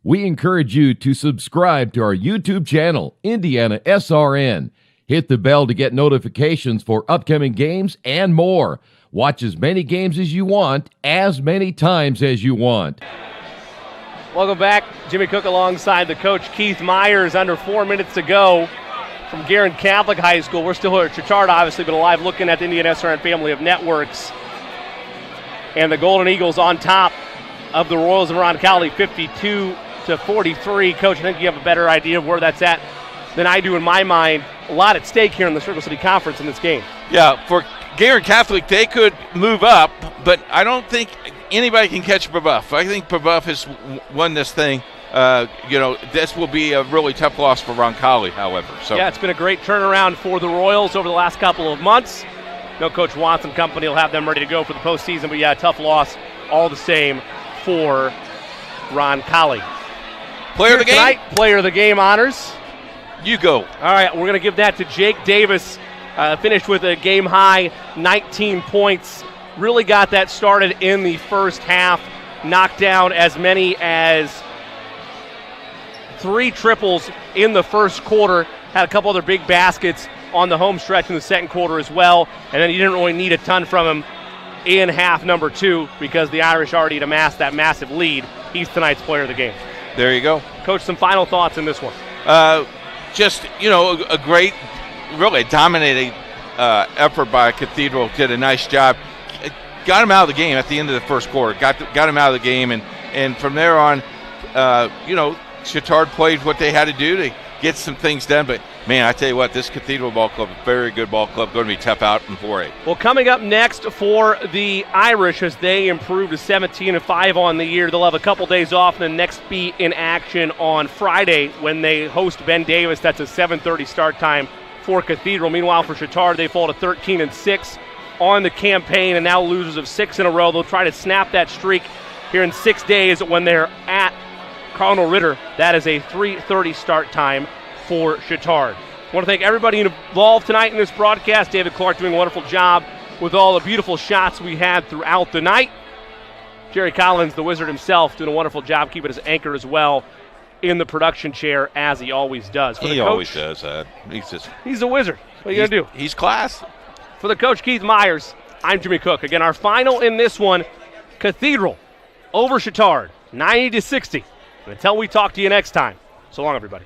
We encourage you to subscribe to our YouTube channel, IndianaSRN. Hit the bell to get notifications for upcoming games and more. Watch as many games as you want, as many times as you want. Welcome back. Jimmy Cook alongside the coach, Keith Myers. Under 4 minutes to go from Guerin Catholic High School. We're still here at Chatard, obviously, but live looking at the IndianaSRN family of networks. And the Golden Eagles on top of the Royals of Roncalli, 52-43. Coach, I think you have a better idea of where that's at than I do in my mind. A lot at stake here in the Circle City Conference in this game. Yeah, for Guerin Catholic, they could move up, but I don't think anybody can catch Brebeuf. I think Brebeuf has won this thing. This will be a really tough loss for Roncalli, however. So yeah, it's been a great turnaround for the Royals over the last couple of months. No, Coach Watts and company will have them ready to go for the postseason. But, yeah, tough loss all the same for Ron Colley. Player of the game? Tonight, player of the game honors. You go. All right, we're going to give that to Jake Davis. Finished with a game-high 19 points. Really got that started in the first half. Knocked down as many as 3 triples in the first quarter. Had a couple other big baskets on the home stretch in the second quarter as well. And then you didn't really need a ton from him in half number 2 because the Irish already had amassed that massive lead. He's tonight's player of the game. There you go. Coach, some final thoughts in this one. Just, a great, really dominating effort by Cathedral. Did a nice job. Got him out of the game at the end of the first quarter. Got him out of the game. And from there on, Chatard played what they had to do to get some things done. But, man, I tell you what, this Cathedral ball club, a very good ball club, going to be tough out in 4A. Well, coming up next for the Irish as they improve to 17-5 on the year, they'll have a couple days off and then next be in action on Friday when they host Ben Davis. That's a 7:30 start time for Cathedral. Meanwhile, for Chatard, they fall to 13-6 on the campaign and now losers of 6 in a row. They'll try to snap that streak here in 6 days when they're at Cardinal Ritter. That is a 3:30 start time for Chatard. I want to thank everybody involved tonight in this broadcast. David Clark doing a wonderful job with all the beautiful shots we had throughout the night. Jerry Collins, the wizard himself, doing a wonderful job keeping his anchor as well in the production chair as he always does. For he always does. He's a wizard. What are you going to do? He's class. For the coach, Keith Myers, I'm Jimmy Cook. Again, our final in this one, Cathedral over Chatard, 90-60. Until we talk to you next time, so long, everybody.